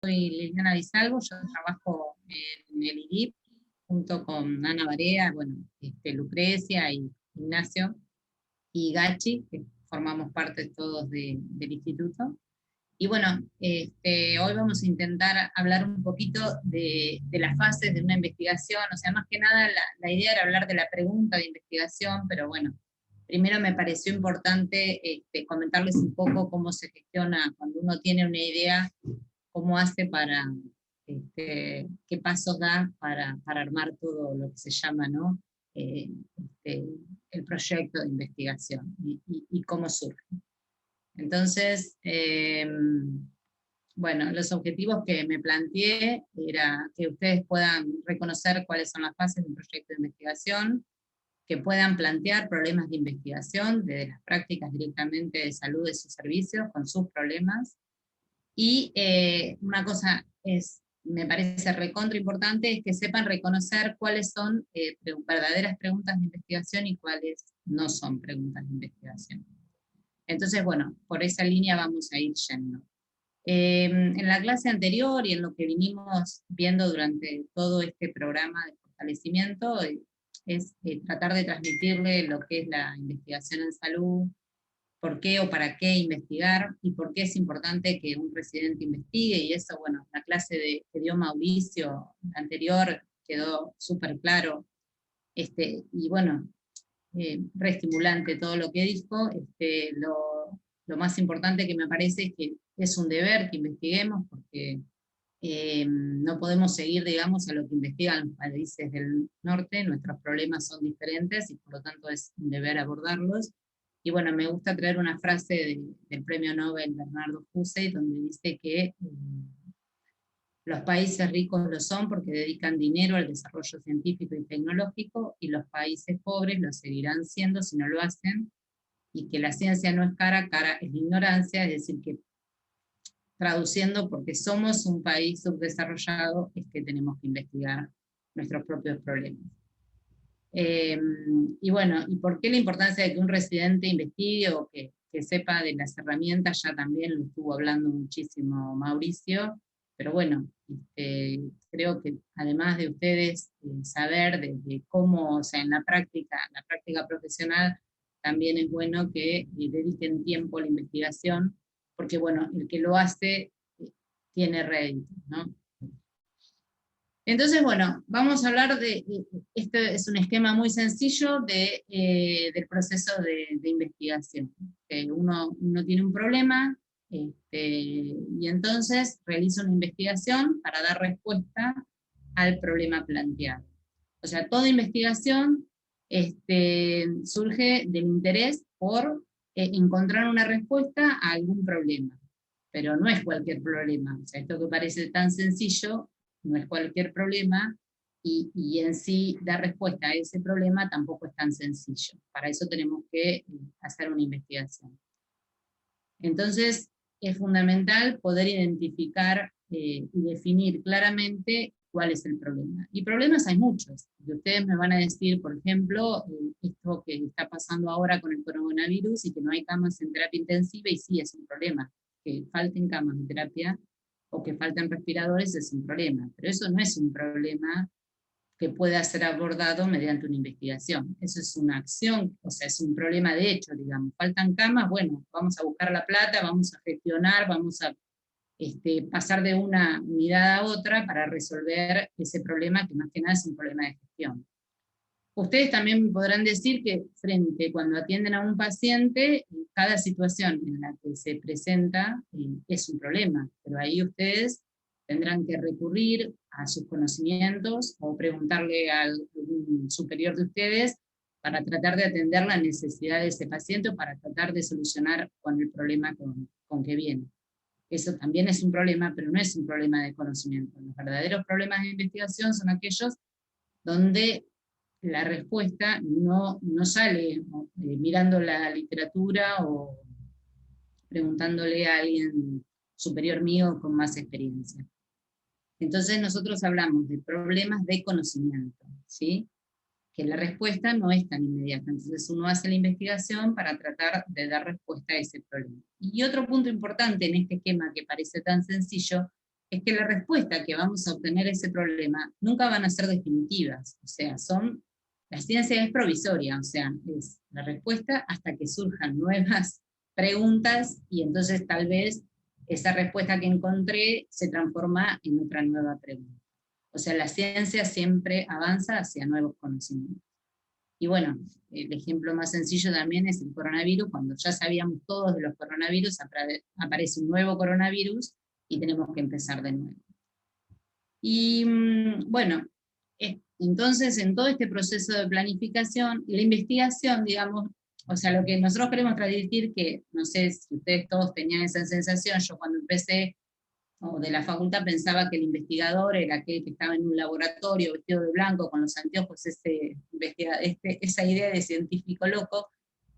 Soy Liliana Di Salvo, yo trabajo en el IDIP junto con Ana Barea, bueno, Lucrecia y Ignacio y Gachi, que formamos parte todos del instituto. Y bueno, hoy vamos a intentar hablar un poquito de las fases de una investigación, o sea, más que nada la idea era hablar de la pregunta de investigación, pero bueno, primero me pareció importante comentarles un poco cómo se gestiona cuando uno tiene una idea, cómo hace para, qué pasos da para armar todo lo que se llama, ¿no? Eh, este, el proyecto de investigación y cómo surge. Entonces, bueno, los objetivos que me planteé era que ustedes puedan reconocer cuáles son las fases de un proyecto de investigación, que puedan plantear problemas de investigación desde las prácticas directamente de salud de sus servicios con sus problemas. Y una cosa me parece recontra importante, es que sepan reconocer cuáles son verdaderas preguntas de investigación y cuáles no son preguntas de investigación. Entonces, bueno, por esa línea vamos a ir yendo. En la clase anterior y en lo que vinimos viendo durante todo este programa de fortalecimiento, es tratar de transmitirle lo que es la investigación en salud, por qué o para qué investigar, y por qué es importante que un residente investigue, y eso, bueno, la clase que dio Mauricio anterior quedó súper claro, y bueno, re estimulante todo lo que dijo. Lo más importante que me parece es que es un deber que investiguemos, porque no podemos seguir, digamos, a lo que investigan los países del norte, nuestros problemas son diferentes y por lo tanto es un deber abordarlos. Y bueno, me gusta traer una frase del premio Nobel Bernardo Husey, donde dice que los países ricos lo son porque dedican dinero al desarrollo científico y tecnológico, y los países pobres lo seguirán siendo si no lo hacen, y que la ciencia no es cara, cara es la ignorancia, es decir, que traduciendo, porque somos un país subdesarrollado, es que tenemos que investigar nuestros propios problemas. Y bueno, ¿y por qué la importancia de que un residente investigue o que sepa de las herramientas? Ya también lo estuvo hablando muchísimo Mauricio, pero bueno, creo que además de ustedes saber de cómo, o sea, en la práctica profesional, también es bueno que dediquen tiempo a la investigación, porque bueno, el que lo hace tiene rédito, ¿no? Entonces, bueno, vamos a hablar este es un esquema muy sencillo del proceso de investigación. Uno tiene un problema, y entonces realiza una investigación para dar respuesta al problema planteado. O sea, toda investigación surge del interés por encontrar una respuesta a algún problema, pero no es cualquier problema. O sea, esto que parece tan sencillo no es cualquier problema, y en sí dar respuesta a ese problema tampoco es tan sencillo. Para eso tenemos que hacer una investigación. Entonces, es fundamental poder identificar y definir claramente cuál es el problema. Y problemas hay muchos. Y ustedes me van a decir, por ejemplo, esto que está pasando ahora con el coronavirus y que no hay camas en terapia intensiva, y sí es un problema. Que falten camas de terapia o que falten respiradores es un problema. Pero eso no es un problema que pueda ser abordado mediante una investigación. Eso es una acción, o sea, es un problema de hecho, digamos. Faltan camas, bueno, vamos a buscar la plata, vamos a gestionar, vamos a pasar de una unidad a otra para resolver ese problema, que más que nada es un problema de gestión. Ustedes también podrán decir que cuando atienden a un paciente, cada situación en la que se presenta es un problema, pero ahí ustedes tendrán que recurrir a sus conocimientos o preguntarle a algún superior de ustedes para tratar de atender la necesidad de ese paciente o para tratar de solucionar con el problema con que viene. Eso también es un problema, pero no es un problema de conocimiento. Los verdaderos problemas de investigación son aquellos donde la respuesta no sale mirando la literatura o preguntándole a alguien superior mío con más experiencia. Entonces nosotros hablamos de problemas de conocimiento, ¿sí? Que la respuesta no es tan inmediata. Entonces uno hace la investigación para tratar de dar respuesta a ese problema. Y otro punto importante en este esquema que parece tan sencillo es que la respuesta que vamos a obtener a ese problema nunca van a ser definitivas, o sea, la ciencia es provisoria, o sea, es la respuesta hasta que surjan nuevas preguntas, y entonces tal vez esa respuesta que encontré se transforma en otra nueva pregunta. O sea, la ciencia siempre avanza hacia nuevos conocimientos. Y bueno, el ejemplo más sencillo también es el coronavirus. Cuando ya sabíamos todos de los coronavirus, aparece un nuevo coronavirus y tenemos que empezar de nuevo. Y bueno, entonces en todo este proceso de planificación, la investigación, digamos, o sea, lo que nosotros queremos transmitir, que no sé si ustedes todos tenían esa sensación, yo cuando empecé o de la facultad pensaba que el investigador era aquel que estaba en un laboratorio vestido de blanco con los anteojos, esa idea de científico loco,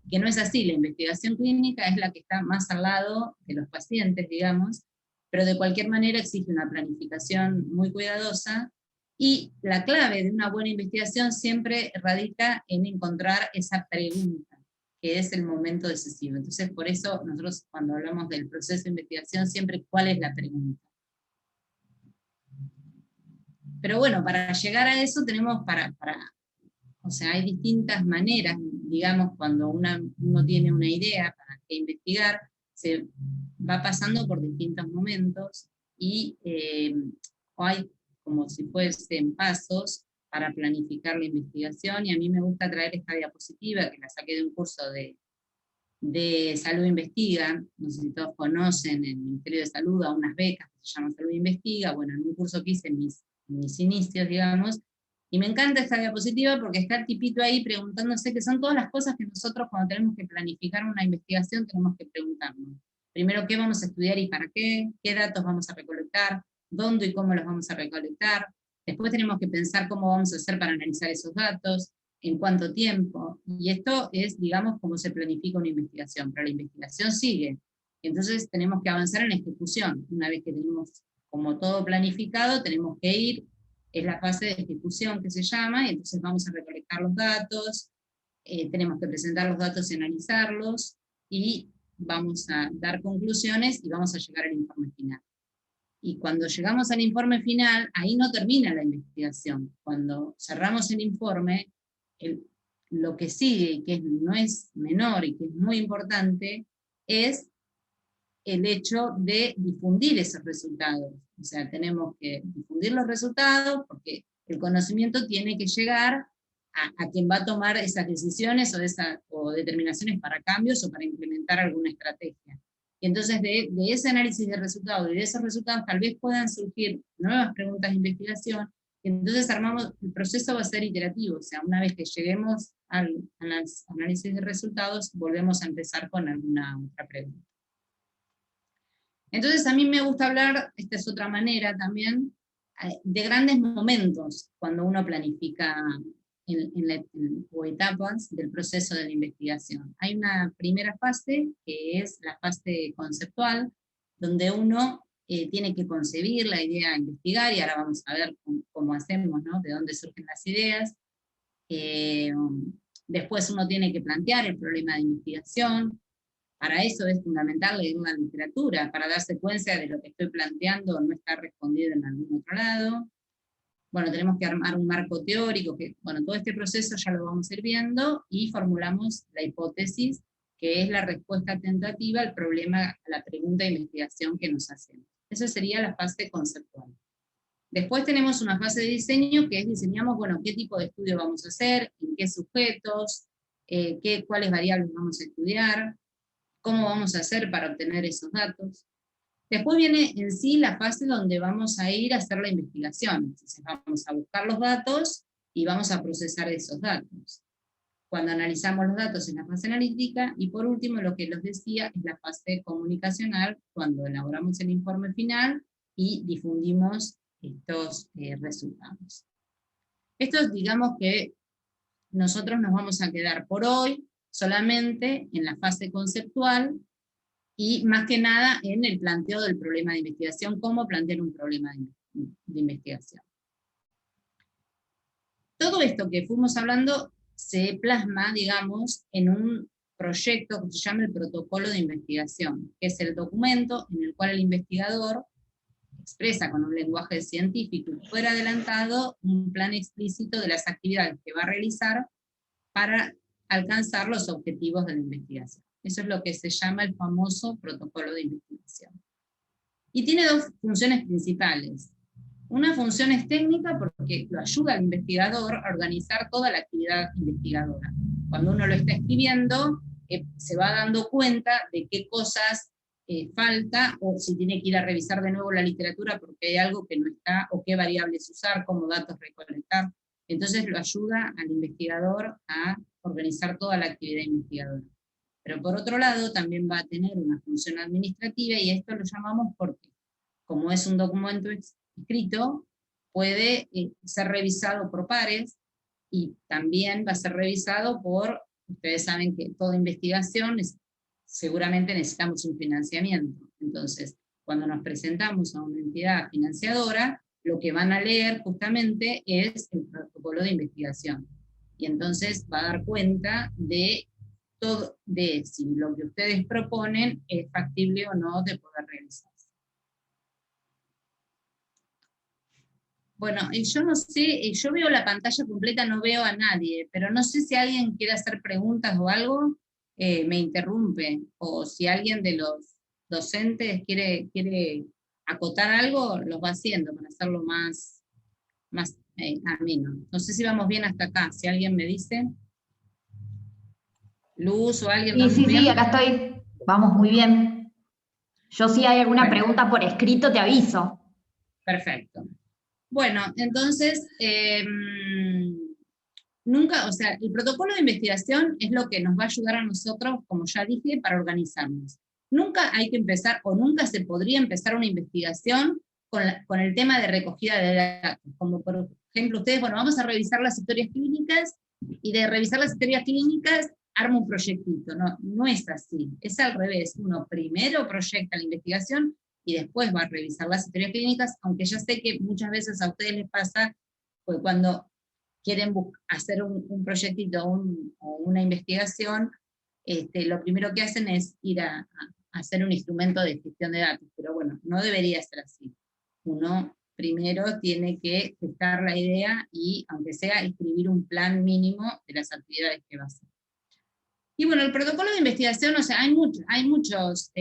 que no es así. La investigación clínica es la que está más al lado de los pacientes, digamos, pero de cualquier manera existe una planificación muy cuidadosa, y la clave de una buena investigación siempre radica en encontrar esa pregunta, que es el momento decisivo. Entonces, por eso nosotros cuando hablamos del proceso de investigación, siempre cuál es la pregunta. Pero bueno, para llegar a eso tenemos o sea, hay distintas maneras, digamos, cuando uno tiene una idea para qué investigar, se va pasando por distintos momentos, y hay como si fuesen pasos para planificar la investigación, y a mí me gusta traer esta diapositiva, que la saqué de un curso de Salud Investiga. No sé si todos conocen, el Ministerio de Salud da unas becas que se llaman Salud Investiga. Bueno, en un curso que hice en mis inicios, digamos, y me encanta esta diapositiva porque está el tipito ahí preguntándose, que son todas las cosas que nosotros cuando tenemos que planificar una investigación tenemos que preguntarnos. Primero, ¿qué vamos a estudiar y para qué? ¿Qué datos vamos a recolectar? ¿Dónde y cómo los vamos a recolectar? Después tenemos que pensar cómo vamos a hacer para analizar esos datos, en cuánto tiempo, y esto es, digamos, cómo se planifica una investigación, pero la investigación sigue. Entonces tenemos que avanzar en la ejecución. Una vez que tenemos como todo planificado, tenemos que ir, es la fase de ejecución que se llama, y entonces vamos a recolectar los datos, tenemos que presentar los datos y analizarlos, y vamos a dar conclusiones y vamos a llegar al informe final. Y cuando llegamos al informe final, ahí no termina la investigación. Cuando cerramos el informe, lo que sigue, que no es menor y que es muy importante, es el hecho de difundir esos resultados. O sea, tenemos que difundir los resultados porque el conocimiento tiene que llegar a quien va a tomar esas decisiones o determinaciones para cambios o para implementar alguna estrategia. Y entonces de ese análisis de resultados y de esos resultados tal vez puedan surgir nuevas preguntas de investigación, y entonces el proceso va a ser iterativo, o sea, una vez que lleguemos al análisis de resultados, volvemos a empezar con alguna otra pregunta. Entonces a mí me gusta hablar, esta es otra manera también, de grandes momentos cuando uno planifica o etapas del proceso de la investigación. Hay una primera fase, que es la fase conceptual, donde uno tiene que concebir la idea a investigar, y ahora vamos a ver cómo hacemos, ¿no? De dónde surgen las ideas. Después uno tiene que plantear el problema de investigación. Para eso es fundamental leer la literatura, para darse cuenta de lo que estoy planteando no está respondido en algún otro lado. Bueno, tenemos que armar un marco teórico, que, bueno, todo este proceso ya lo vamos a ir viendo, y formulamos la hipótesis, que es la respuesta tentativa al problema, a la pregunta de investigación que nos hacemos. Esa sería la fase conceptual. Después tenemos una fase de diseño, que es diseñamos, bueno, qué tipo de estudio vamos a hacer, en qué sujetos, cuáles variables vamos a estudiar, cómo vamos a hacer para obtener esos datos. Después viene en sí la fase donde vamos a ir a hacer la investigación. Entonces vamos a buscar los datos y vamos a procesar esos datos. Cuando analizamos los datos en la fase analítica, y por último, lo que les decía, es la fase comunicacional, cuando elaboramos el informe final y difundimos estos resultados. Esto, digamos que nosotros nos vamos a quedar por hoy solamente en la fase conceptual, y más que nada en el planteo del problema de investigación, cómo plantear un problema de investigación. Todo esto que fuimos hablando se plasma, digamos, en un proyecto que se llama el protocolo de investigación, que es el documento en el cual el investigador expresa con un lenguaje científico y fuera adelantado un plan explícito de las actividades que va a realizar para alcanzar los objetivos de la investigación. Eso es lo que se llama el famoso protocolo de investigación. Y tiene dos funciones principales. Una función es técnica porque lo ayuda al investigador a organizar toda la actividad investigadora. Cuando uno lo está escribiendo, se va dando cuenta de qué cosas falta, o si tiene que ir a revisar de nuevo la literatura porque hay algo que no está, o qué variables usar, cómo datos recolectar. Entonces lo ayuda al investigador a organizar toda la actividad investigadora. Pero por otro lado también va a tener una función administrativa, y esto lo llamamos porque, como es un documento escrito, puede ser revisado por pares, y también va a ser revisado por, ustedes saben que toda investigación seguramente necesitamos un financiamiento. Entonces, cuando nos presentamos a una entidad financiadora, lo que van a leer justamente es el protocolo de investigación. Y entonces va a dar cuenta de todo, de si lo que ustedes proponen es factible o no de poder realizarse. Bueno, yo no sé, yo veo la pantalla completa, no veo a nadie, pero no sé si alguien quiere hacer preguntas o algo, me interrumpe, o si alguien de los docentes quiere acotar algo, lo va haciendo para hacerlo más ameno. No sé si vamos bien hasta acá, si alguien me dice. Luz o alguien, Sí, ¿vamos sí, sí, bien? acá estoy. Vamos muy bien. Yo si hay alguna Bueno, pregunta por escrito te aviso. perfecto. Bueno, entonces, nunca, o sea, el protocolo de investigación es lo que nos va a ayudar a nosotros, como ya dije, para organizarnos. Nunca hay que empezar, o nunca se podría empezar una investigación con el tema de recogida de datos, como por ejemplo ustedes, bueno, vamos a revisar las historias clínicas, y de revisar las historias clínicas arma un proyectito. No, no es así, es al revés. Uno primero proyecta la investigación y después va a revisar las historias clínicas, aunque ya sé que muchas veces a ustedes les pasa, pues cuando quieren hacer un proyectito o una investigación, lo primero que hacen es ir a hacer un instrumento de gestión de datos, pero bueno, no debería ser así. Uno primero tiene que gestar la idea y, aunque sea, escribir un plan mínimo de las actividades que va a hacer. Y bueno, el protocolo de investigación, o sea, hay muchos,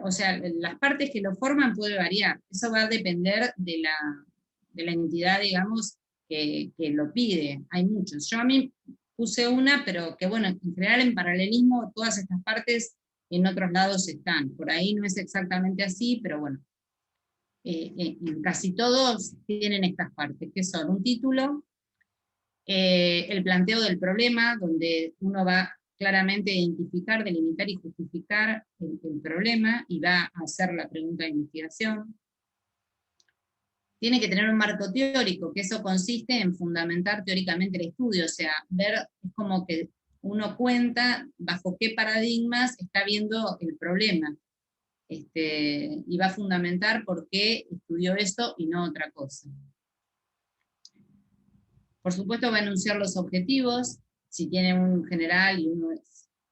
o sea, las partes que lo forman puede variar. Eso va a depender de la entidad, digamos, que lo pide. Hay muchos. Yo a mí puse una, pero que bueno, en general en paralelismo todas estas partes en otros lados están. Por ahí no es exactamente así, pero bueno, en casi todos tienen estas partes, que son un título, el planteo del problema, donde uno va claramente a identificar, delimitar y justificar el problema, y va a hacer la pregunta de investigación. Tiene que tener un marco teórico, que eso consiste en fundamentar teóricamente el estudio, o sea, ver, es como que uno cuenta bajo qué paradigmas está viendo el problema, y va a fundamentar por qué estudió eso y no otra cosa. Por supuesto va a enunciar los objetivos, si tiene un general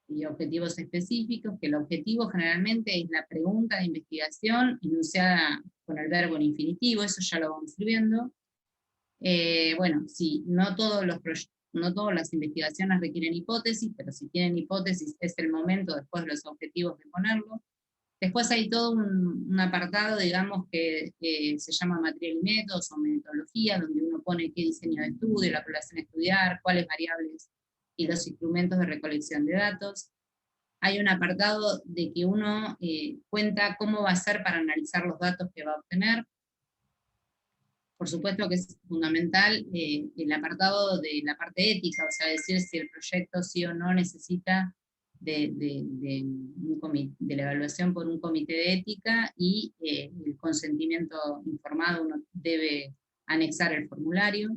y objetivos específicos, que el objetivo generalmente es la pregunta de investigación enunciada con el verbo en infinitivo, eso ya lo vamos viendo. Bueno, sí, no todas las investigaciones requieren hipótesis, pero si tienen hipótesis es el momento después de los objetivos de ponerlo. Después hay todo un apartado, digamos, que se llama material y métodos o metodología, donde uno pone qué diseño de estudio, la población a estudiar, cuáles variables y los instrumentos de recolección de datos. Hay un apartado de que uno cuenta cómo va a ser para analizar los datos que va a obtener. Por supuesto que es fundamental el apartado de la parte ética, o sea, decir si el proyecto sí o no necesita de la evaluación por un comité de ética, y el consentimiento informado, uno debe anexar el formulario.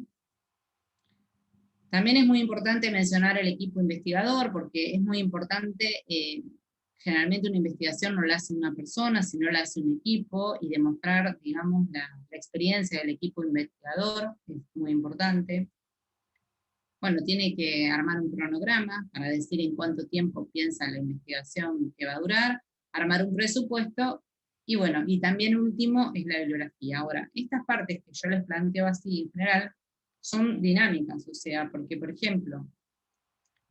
También es muy importante mencionar el equipo investigador, porque es muy importante, generalmente una investigación no la hace una persona, sino la hace un equipo, y demostrar, digamos, la experiencia del equipo investigador es muy importante. Bueno, tiene que armar un cronograma para decir en cuánto tiempo piensa la investigación que va a durar, armar un presupuesto Y bueno, y también último es la bibliografía. Ahora, estas partes que yo les planteo así en general son dinámicas, o sea, porque por ejemplo,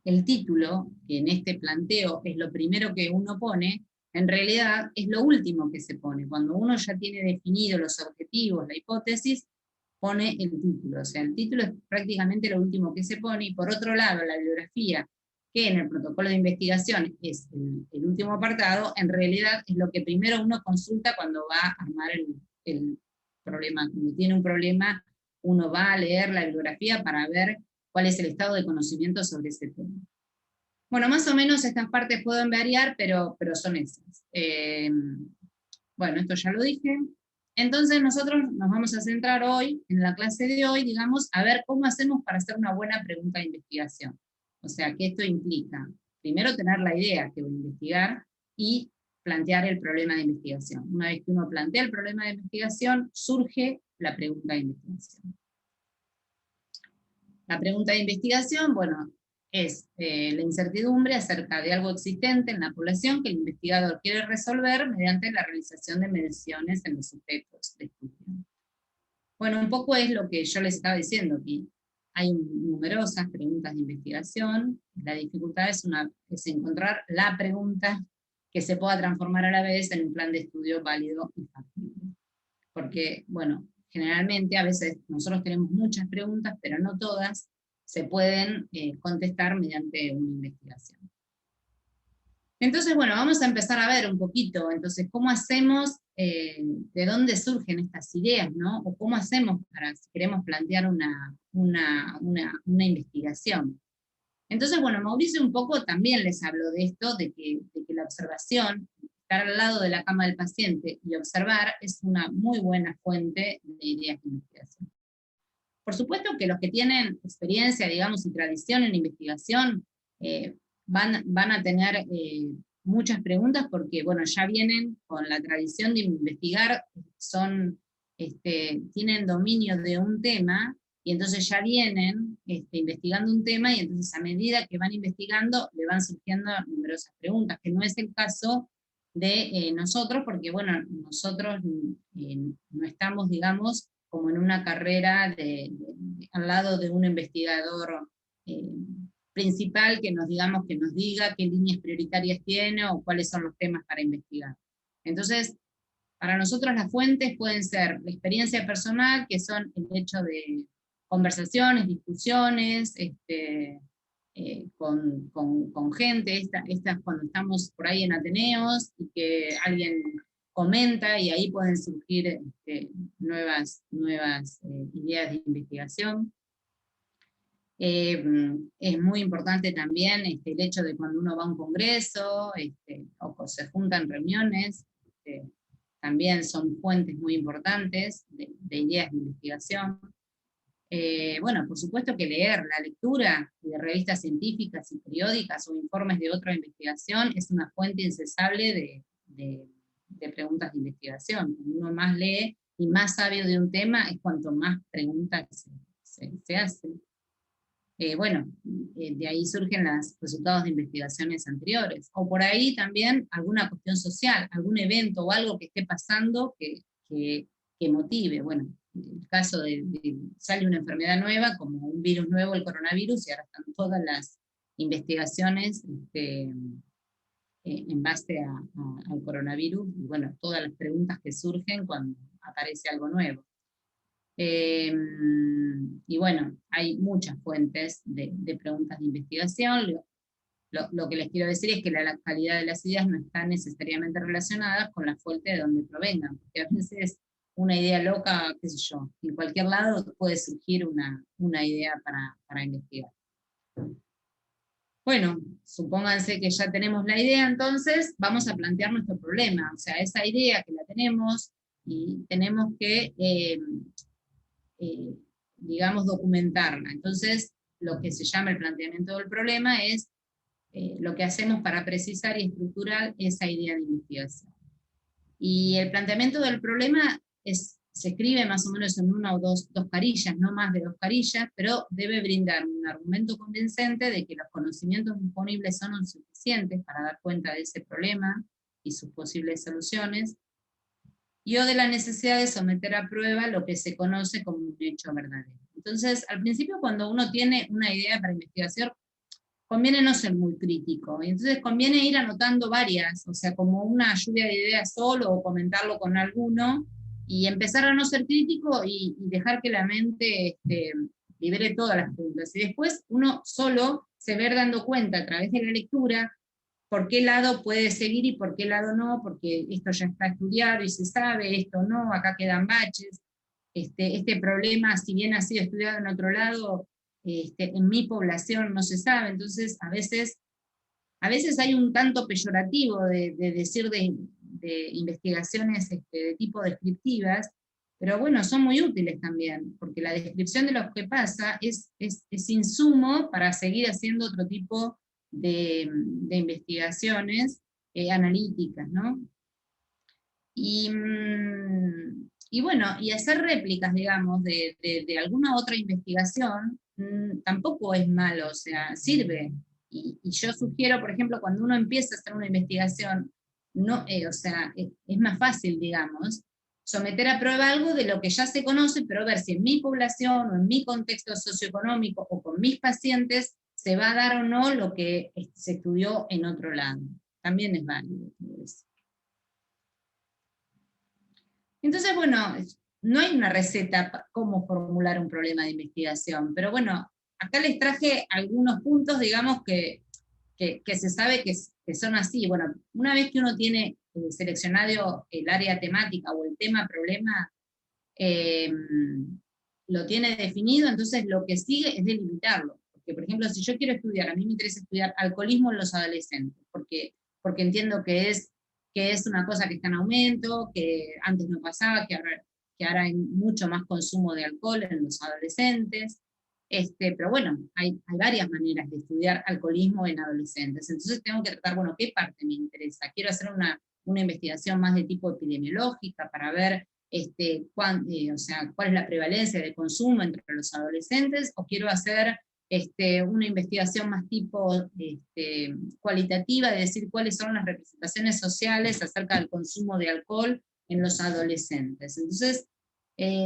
el título, que en este planteo es lo primero que uno pone, en realidad es lo último que se pone. Cuando uno ya tiene definido los objetivos, la hipótesis, pone el título. O sea, el título es prácticamente lo último que se pone, y por otro lado, la bibliografía, que en el protocolo de investigación es el último apartado, en realidad es lo que primero uno consulta cuando va a armar el problema. Cuando tiene un problema, uno va a leer la bibliografía para ver cuál es el estado de conocimiento sobre ese tema. Bueno, más o menos estas partes pueden variar, pero son esas. Bueno, esto ya lo dije. Entonces nosotros nos vamos a centrar hoy, en la clase de hoy, digamos, a ver cómo hacemos para hacer una buena pregunta de investigación. O sea, ¿qué esto implica? Primero tener la idea que voy a investigar y plantear el problema de investigación. Una vez que uno plantea el problema de investigación, surge la pregunta de investigación. La pregunta de investigación, bueno, es la incertidumbre acerca de algo existente en la población que el investigador quiere resolver mediante la realización de mediciones en los sujetos de estudio. Bueno, un poco es lo que yo les estaba diciendo aquí. Hay numerosas preguntas de investigación. La dificultad es encontrar la pregunta que se pueda transformar a la vez en un plan de estudio válido y factible. Porque, bueno, generalmente a veces nosotros tenemos muchas preguntas, pero no todas se pueden contestar mediante una investigación. Entonces, bueno, vamos a empezar a ver un poquito, entonces, cómo hacemos, de dónde surgen estas ideas, ¿no? O cómo hacemos para, si queremos plantear una investigación. Entonces, bueno, Mauricio un poco también les habló de esto, de que la observación, estar al lado de la cama del paciente y observar, es una muy buena fuente de ideas de investigación. Por supuesto que los que tienen experiencia, digamos, y tradición en investigación, van a tener muchas preguntas porque, bueno, ya vienen con la tradición de investigar, tienen dominio de un tema, y entonces ya vienen investigando un tema, y entonces a medida que van investigando le van surgiendo numerosas preguntas, que no es el caso de nosotros, porque bueno, nosotros no estamos, digamos, como en una carrera al lado de un investigador principal que nos diga qué líneas prioritarias tiene o cuáles son los temas para investigar. Entonces, para nosotros las fuentes pueden ser la experiencia personal, que son el hecho de conversaciones, discusiones, con gente, estas cuando estamos por ahí en Ateneos, y que alguien comenta, y ahí pueden surgir nuevas ideas de investigación. Es muy importante también el hecho de cuando uno va a un congreso, o se juntan reuniones, también son fuentes muy importantes de ideas de investigación. Bueno, por supuesto que leer, la lectura de revistas científicas y periódicas o informes de otra investigación es una fuente incesable de preguntas de investigación. Cuando uno más lee y más sabe de un tema, es cuanto más preguntas se hacen. Bueno, de ahí surgen los resultados de investigaciones anteriores. O por ahí también alguna cuestión social, algún evento o algo que esté pasando que motive. Bueno, el caso sale una enfermedad nueva, como un virus nuevo, el coronavirus, y ahora están todas las investigaciones en base al coronavirus, y bueno, todas las preguntas que surgen cuando aparece algo nuevo. Y bueno, hay muchas fuentes de preguntas de investigación. Lo que les quiero decir es que la calidad de las ideas no está necesariamente relacionada con la fuente de donde provengan, porque a veces una idea loca, qué sé yo, en cualquier lado puede surgir una idea para investigar. Bueno, supónganse que ya tenemos la idea, entonces vamos a plantear nuestro problema, o sea, esa idea que la tenemos, y tenemos que digamos, documentarla. Entonces, lo que se llama el planteamiento del problema es lo que hacemos para precisar y estructurar esa idea de investigación. Y el planteamiento del problema se escribe más o menos en una o dos carillas, no más de 2 carillas, pero debe brindar un argumento convincente de que los conocimientos disponibles son insuficientes para dar cuenta de ese problema y sus posibles soluciones, y o de la necesidad de someter a prueba lo que se conoce como un hecho verdadero. Entonces, al principio, cuando uno tiene una idea para investigación, conviene no ser muy crítico, y entonces conviene ir anotando varias, o sea, como una lluvia de ideas solo, o comentarlo con alguno, y empezar a no ser crítico y dejar que la mente libere todas las preguntas. Y después uno solo se va dando cuenta a través de la lectura por qué lado puede seguir y por qué lado no, porque esto ya está estudiado y se sabe, esto no, acá quedan baches. Este problema, si bien ha sido estudiado en otro lado, en mi población no se sabe. Entonces a veces hay un tanto peyorativo de decir de investigaciones de tipo descriptivas, pero bueno, son muy útiles también, porque la descripción de lo que pasa es insumo para seguir haciendo otro tipo de investigaciones analíticas, ¿no? Y bueno, y hacer réplicas, digamos, de alguna otra investigación, tampoco es malo, o sea, sirve. Y yo sugiero, por ejemplo, cuando uno empieza a hacer una investigación, no, o sea, es más fácil, digamos, someter a prueba algo de lo que ya se conoce, pero ver si en mi población o en mi contexto socioeconómico o con mis pacientes se va a dar o no lo que se estudió en otro lado. También es válido todo eso. Entonces, bueno, no hay una receta para cómo formular un problema de investigación, pero bueno, acá les traje algunos puntos, digamos, que se sabe que son así. Bueno, una vez que uno tiene seleccionado el área temática o el tema problema, eh, lo tiene definido, entonces lo que sigue es delimitarlo. Porque, por ejemplo, si yo quiero estudiar, a mí me interesa estudiar alcoholismo en los adolescentes, porque entiendo que es una cosa que está en aumento, que antes no pasaba, que ahora hay mucho más consumo de alcohol en los adolescentes. Pero bueno, hay varias maneras de estudiar alcoholismo en adolescentes. Entonces tengo que tratar, bueno, ¿qué parte me interesa? Quiero hacer una investigación más de tipo epidemiológica para ver o sea, cuál es la prevalencia de consumo entre los adolescentes, o quiero hacer una investigación más tipo cualitativa, de decir cuáles son las representaciones sociales acerca del consumo de alcohol en los adolescentes. Entonces,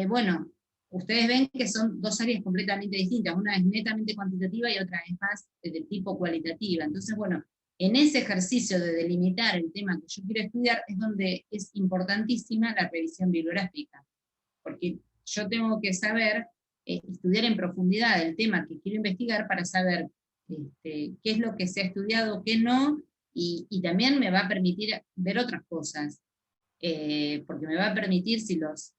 bueno, ustedes ven que son dos áreas completamente distintas, una es netamente cuantitativa y otra es más de tipo cualitativa. Entonces, bueno, en ese ejercicio de delimitar el tema que yo quiero estudiar es donde es importantísima la revisión bibliográfica, porque yo tengo que saber estudiar en profundidad el tema que quiero investigar para saber qué es lo que se ha estudiado, qué no, y también me va a permitir ver otras cosas, porque me va a permitir si los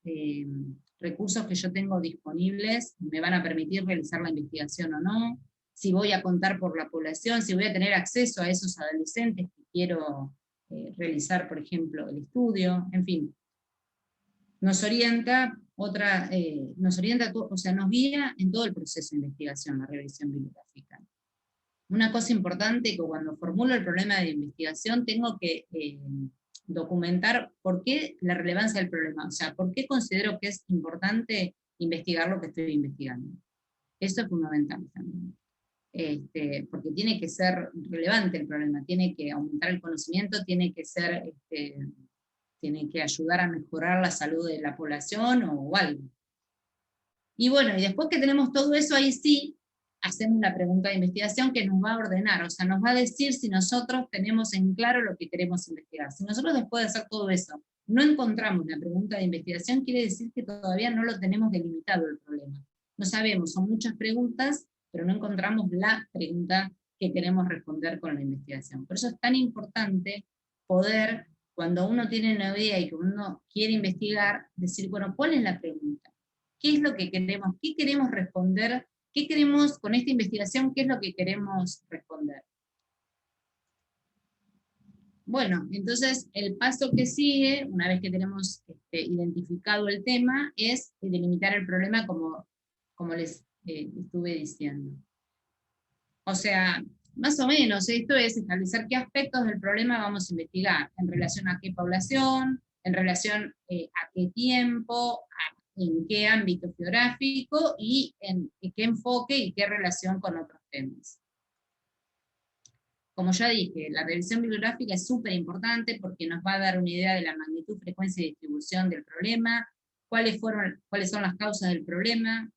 recursos que yo tengo disponibles me van a permitir realizar la investigación o no, si voy a contar por la población, si voy a tener acceso a esos adolescentes que quiero realizar, por ejemplo, el estudio, en fin. Nos orienta o sea, nos guía en todo el proceso de investigación, la revisión bibliográfica. Una cosa importante que cuando formulo el problema de investigación tengo que documentar por qué la relevancia del problema, o sea, por qué considero que es importante investigar lo que estoy investigando. Eso es fundamental también. Porque tiene que ser relevante el problema, tiene que aumentar el conocimiento, tiene que ayudar a mejorar la salud de la población o algo. Y bueno, y después que tenemos todo eso, ahí sí hacemos una pregunta de investigación que nos va a ordenar, o sea, nos va a decir si nosotros tenemos en claro lo que queremos investigar. Si nosotros después de hacer todo eso no encontramos la pregunta de investigación, quiere decir que todavía no lo tenemos delimitado el problema. No sabemos, son muchas preguntas, pero no encontramos la pregunta que queremos responder con la investigación. Por eso es tan importante poder, cuando uno tiene una idea y que uno quiere investigar, decir, bueno, ¿cuál es la pregunta? ¿Qué es lo que queremos? ¿Qué queremos responder? ¿Qué queremos con esta investigación? ¿Qué es lo que queremos responder? Bueno, entonces el paso que sigue, una vez que tenemos identificado el tema, es delimitar el problema como les estuve diciendo. O sea, más o menos, esto es establecer qué aspectos del problema vamos a investigar, en relación a qué población, en relación a qué tiempo, en qué ámbito geográfico y en qué enfoque y qué relación con otros temas. como ya dije, la revisión bibliográfica es súper importante porque nos va a dar una idea de la magnitud, frecuencia y distribución del problema, cuáles son las causas del problema,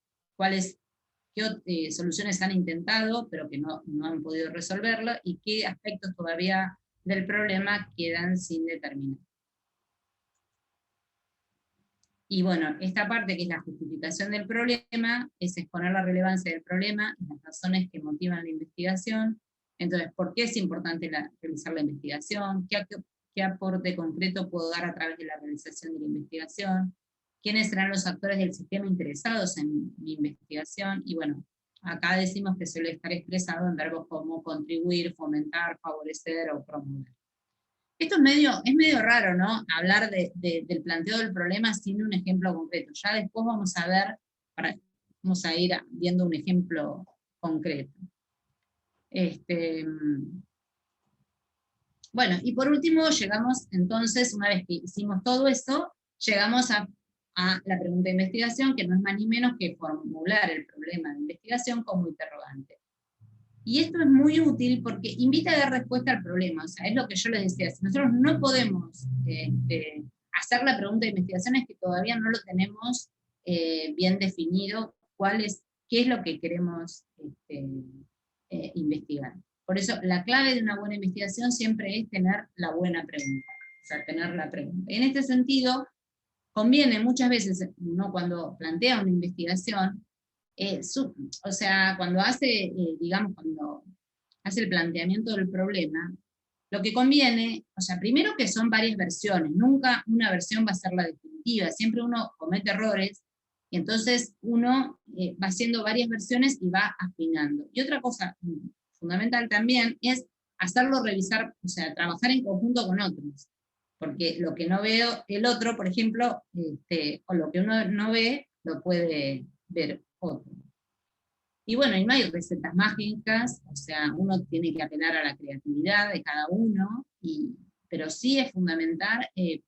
qué soluciones han intentado, pero que no han podido resolverlo, y qué aspectos todavía del problema quedan sin determinar. Y bueno, esta parte que es la justificación del problema, es exponer la relevancia del problema, las razones que motivan la investigación. Entonces, ¿por qué es importante realizar la investigación? ¿Qué aporte concreto puedo dar a través de la realización de la investigación? ¿Quiénes serán los actores del sistema interesados en mi investigación? Y bueno, acá decimos que suele estar expresado en verbos como contribuir, fomentar, favorecer o promover. Esto es medio raro, ¿no? Hablar del planteo del problema sin un ejemplo concreto. Ya después vamos a ir viendo un ejemplo concreto. Bueno, y por último llegamos entonces, una vez que hicimos todo eso, llegamos a la pregunta de investigación, que no es más ni menos que formular el problema de investigación como interrogante. Y esto es muy útil porque invita a dar respuesta al problema, o sea, es lo que yo les decía, si nosotros no podemos hacer la pregunta de investigación es que todavía no lo tenemos bien definido, qué es lo que queremos investigar. Por eso, la clave de una buena investigación siempre es tener la buena pregunta, o sea, tener la pregunta. En este sentido, conviene muchas veces, uno cuando plantea una investigación, o sea, cuando hace, digamos, cuando hace el planteamiento del problema, lo que conviene, o sea, primero que son varias versiones, nunca una versión va a ser la definitiva, siempre uno comete errores, y entonces uno va haciendo varias versiones y va afinando. Y otra cosa fundamental también es hacerlo revisar, o sea, trabajar en conjunto con otros, porque lo que no veo el otro, por ejemplo, o lo que uno no ve, lo puede ver otro. Y bueno, y no hay recetas mágicas, o sea, uno tiene que apelar a la creatividad de cada uno, pero sí es fundamental, en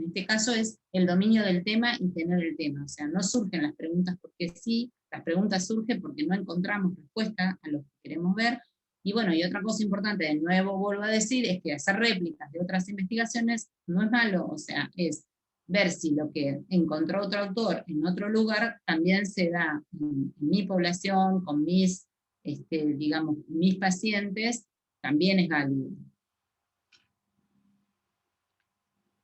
este caso es el dominio del tema y tener el tema, o sea, no surgen las preguntas porque sí, las preguntas surgen porque no encontramos respuesta a lo que queremos ver. Y bueno, y otra cosa importante, de nuevo vuelvo a decir, es que hacer réplicas de otras investigaciones no es malo, o sea, es ver si lo que encontró otro autor en otro lugar también se da en mi población, con digamos, mis pacientes, también es válido.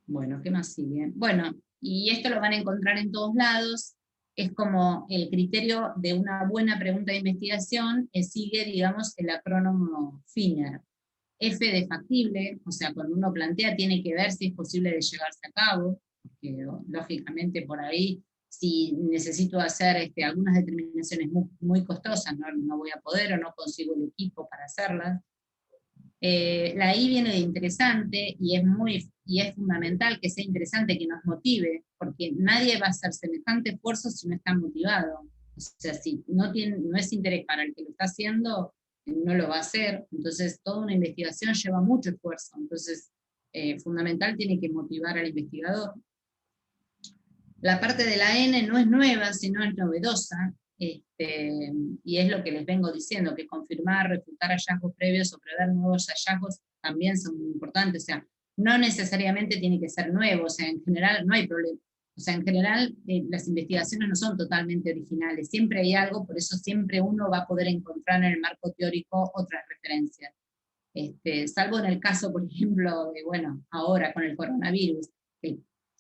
Bueno, ¿qué más sigue? Bueno, y esto lo van a encontrar en todos lados, es como el criterio de una buena pregunta de investigación, sigue, digamos, el acrónomo FINER. F de factible, o sea, cuando uno plantea tiene que ver si es posible de llevarse a cabo, porque lógicamente por ahí, si necesito hacer algunas determinaciones muy costosas, no voy a poder o no consigo el equipo para hacerlas. La I viene de interesante y es fundamental que sea interesante, que nos motive, porque nadie va a hacer semejante esfuerzo si no está motivado. O sea, si no es interés para el que lo está haciendo, no lo va a hacer. Entonces, toda una investigación lleva mucho esfuerzo. Entonces, fundamental tiene que motivar al investigador. La parte de la N no es nueva, sino es novedosa, y es lo que les vengo diciendo, que confirmar, refutar hallazgos previos o prever nuevos hallazgos también son muy importantes. O sea, no necesariamente tiene que ser nuevo, o sea, en general no hay problema. O sea, en general las investigaciones no son totalmente originales, siempre hay algo, por eso siempre uno va a poder encontrar en el marco teórico otras referencias. Salvo en el caso, por ejemplo, de, bueno, ahora con el coronavirus,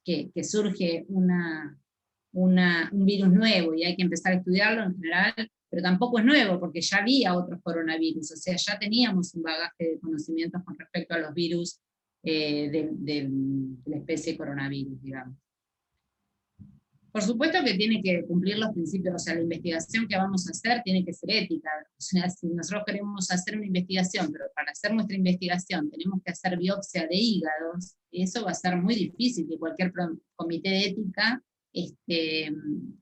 que surge un virus nuevo y hay que empezar a estudiarlo en general, pero tampoco es nuevo porque ya había otros coronavirus, o sea, ya teníamos un bagaje de conocimientos con respecto a los virus de la especie coronavirus, digamos. Por supuesto que tiene que cumplir los principios, o sea, la investigación que vamos a hacer tiene que ser ética. O sea, si nosotros queremos hacer una investigación, pero para hacer nuestra investigación tenemos que hacer biopsia de hígados, eso va a ser muy difícil que cualquier comité de ética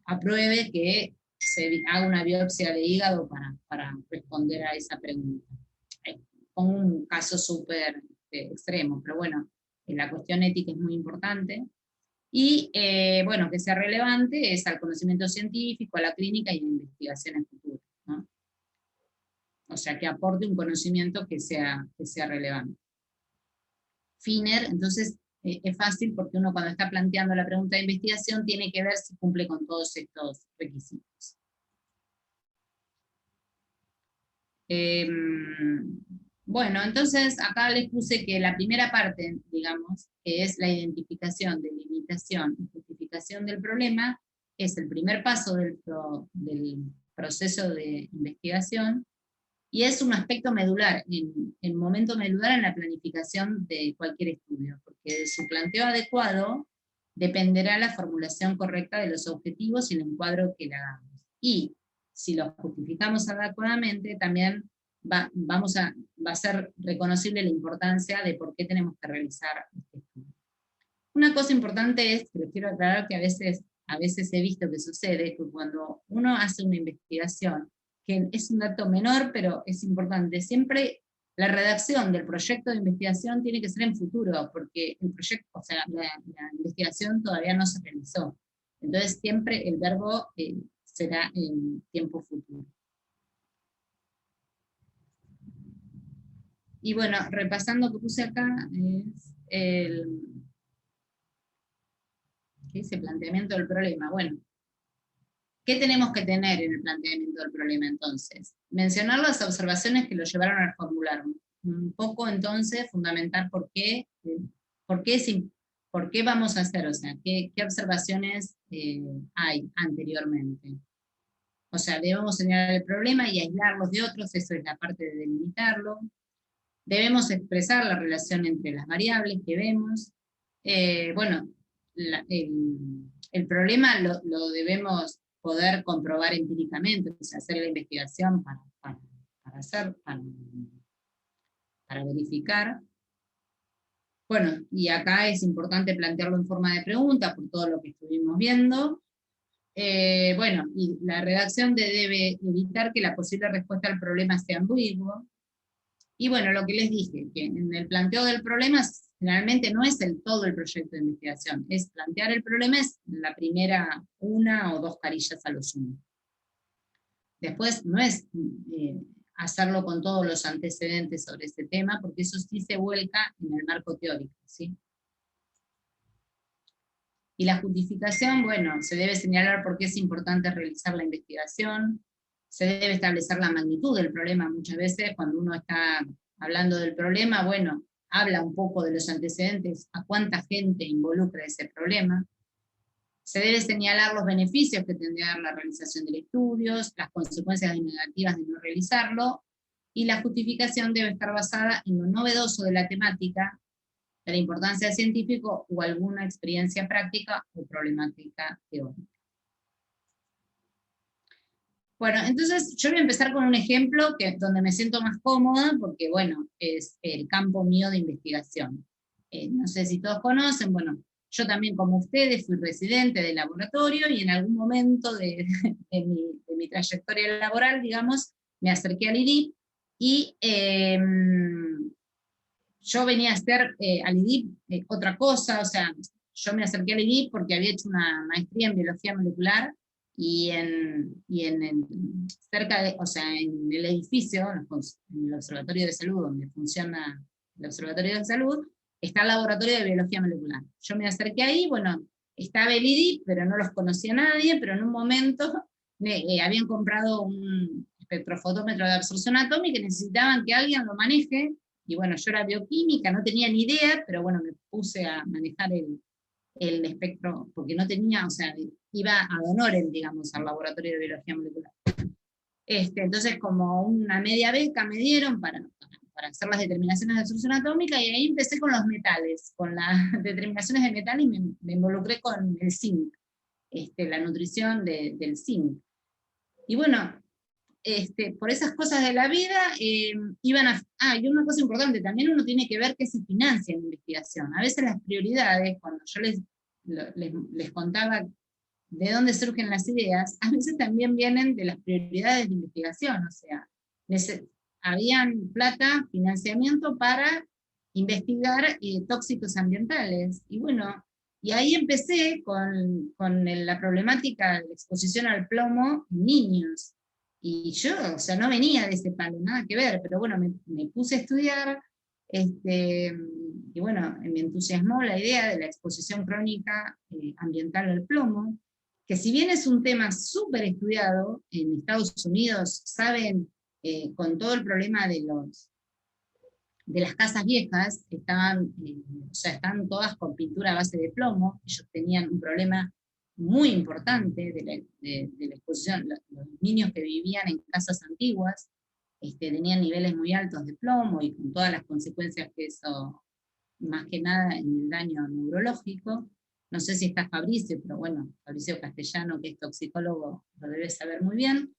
apruebe que se haga una biopsia de hígado para responder a esa pregunta. Pongo un caso súper extremo, pero bueno, la cuestión ética es muy importante. Y bueno, que sea relevante es al conocimiento científico, a la clínica y a investigaciones futuras, ¿no? sea, que aporte un conocimiento que sea relevante. FINER, entonces, es fácil porque uno cuando está planteando la pregunta de investigación tiene que ver si cumple con todos estos requisitos. Bueno, entonces acá les puse que la primera parte, digamos, que es la identificación, delimitación y justificación del problema, es el primer paso del proceso de investigación, y es un aspecto medular, en momento medular en la planificación de cualquier estudio, porque de su planteo adecuado dependerá la formulación correcta de los objetivos y el encuadro que le hagamos. Y si los justificamos adecuadamente, también va a ser reconocible la importancia de por qué tenemos que realizar este estudio. Una cosa importante es, que les quiero aclarar, que a veces he visto que sucede, que cuando uno hace una investigación, que es un dato menor, pero es importante, siempre la redacción del proyecto de investigación tiene que ser en futuro, porque el proyecto, o sea, la investigación todavía no se realizó. Entonces siempre el verbo será en tiempo futuro. Y bueno, repasando lo que puse acá, es ¿qué dice? Planteamiento del problema. Bueno, ¿qué tenemos que tener en el planteamiento del problema entonces? Mencionar las observaciones que lo llevaron a formular. Un poco entonces fundamentar por qué vamos a hacer, o sea, qué observaciones hay anteriormente. O sea, debemos señalar el problema y aislarlos de otros, eso es la parte de delimitarlo. Debemos expresar la relación entre las variables que vemos. Bueno, el problema lo debemos poder comprobar empíricamente, o sea, hacer la investigación para verificar. Bueno, y acá es importante plantearlo en forma de pregunta, por todo lo que estuvimos viendo. Bueno, y la redacción debe evitar que la posible respuesta al problema sea ambigua. Y bueno, lo que les dije, que en el planteo del problema generalmente no es todo el proyecto de investigación, es plantear el problema, es la primera 1 o 2 carillas a lo sumo. Después no es hacerlo con todos los antecedentes sobre ese tema, porque eso sí se vuelca en el marco teórico, ¿sí? Y la justificación, bueno, se debe señalar por qué es importante realizar la investigación, se debe establecer la magnitud del problema. Muchas veces cuando uno está hablando del problema, bueno, habla un poco de los antecedentes, a cuánta gente involucra ese problema. Se debe señalar los beneficios que tendría la realización del estudio, las consecuencias negativas de no realizarlo, y la justificación debe estar basada en lo novedoso de la temática, de la importancia científica o alguna experiencia práctica o problemática teórica. Bueno, entonces yo voy a empezar con un ejemplo donde me siento más cómoda, porque bueno, es el campo mío de investigación. No sé si todos conocen, bueno, yo también como ustedes fui residente de laboratorio y en algún momento de mi trayectoria laboral, digamos, me acerqué al IDIP y yo venía a hacer al IDIP otra cosa, o sea, yo me acerqué al IDIP porque había hecho una maestría en biología molecular y cerca de, o sea, en el edificio, en el Observatorio de Salud, donde funciona el Observatorio de Salud, está el Laboratorio de Biología Molecular. Yo me acerqué ahí, bueno, estaba el IDIP, pero no los conocía nadie, pero en un momento habían comprado un espectrofotómetro de absorción atómica y necesitaban que alguien lo maneje. Y bueno, yo era bioquímica, no tenía ni idea, pero bueno, me puse a manejar el espectro, porque no tenía, o sea, iba ad honorem, digamos, al laboratorio de biología molecular. Entonces, como una media beca me dieron para hacer las determinaciones de absorción atómica, y ahí empecé con los metales, con las determinaciones de metal, y me involucré con el zinc, la nutrición del zinc. Y bueno, por esas cosas de la vida, y una cosa importante, también uno tiene que ver qué se financia en investigación. A veces las prioridades, cuando yo les contaba de dónde surgen las ideas, a veces también vienen de las prioridades de investigación, o sea, habían plata, financiamiento para investigar tóxicos ambientales, y bueno, y ahí empecé con la problemática de la exposición al plomo en niños. Y yo, o sea, no venía de ese palo, nada que ver, pero bueno, me puse a estudiar, y bueno, me entusiasmó la idea de la exposición crónica ambiental al plomo, que si bien es un tema súper estudiado, en Estados Unidos saben, con todo el problema de las casas viejas, o sea, están todas con pintura a base de plomo. Ellos tenían un problema muy importante de la exposición. Los niños que vivían en casas antiguas tenían niveles muy altos de plomo, y con todas las consecuencias que eso, más que nada en el daño neurológico. No sé si está Fabricio, pero bueno, Fabricio Castellano, que es toxicólogo, lo debe saber muy bien.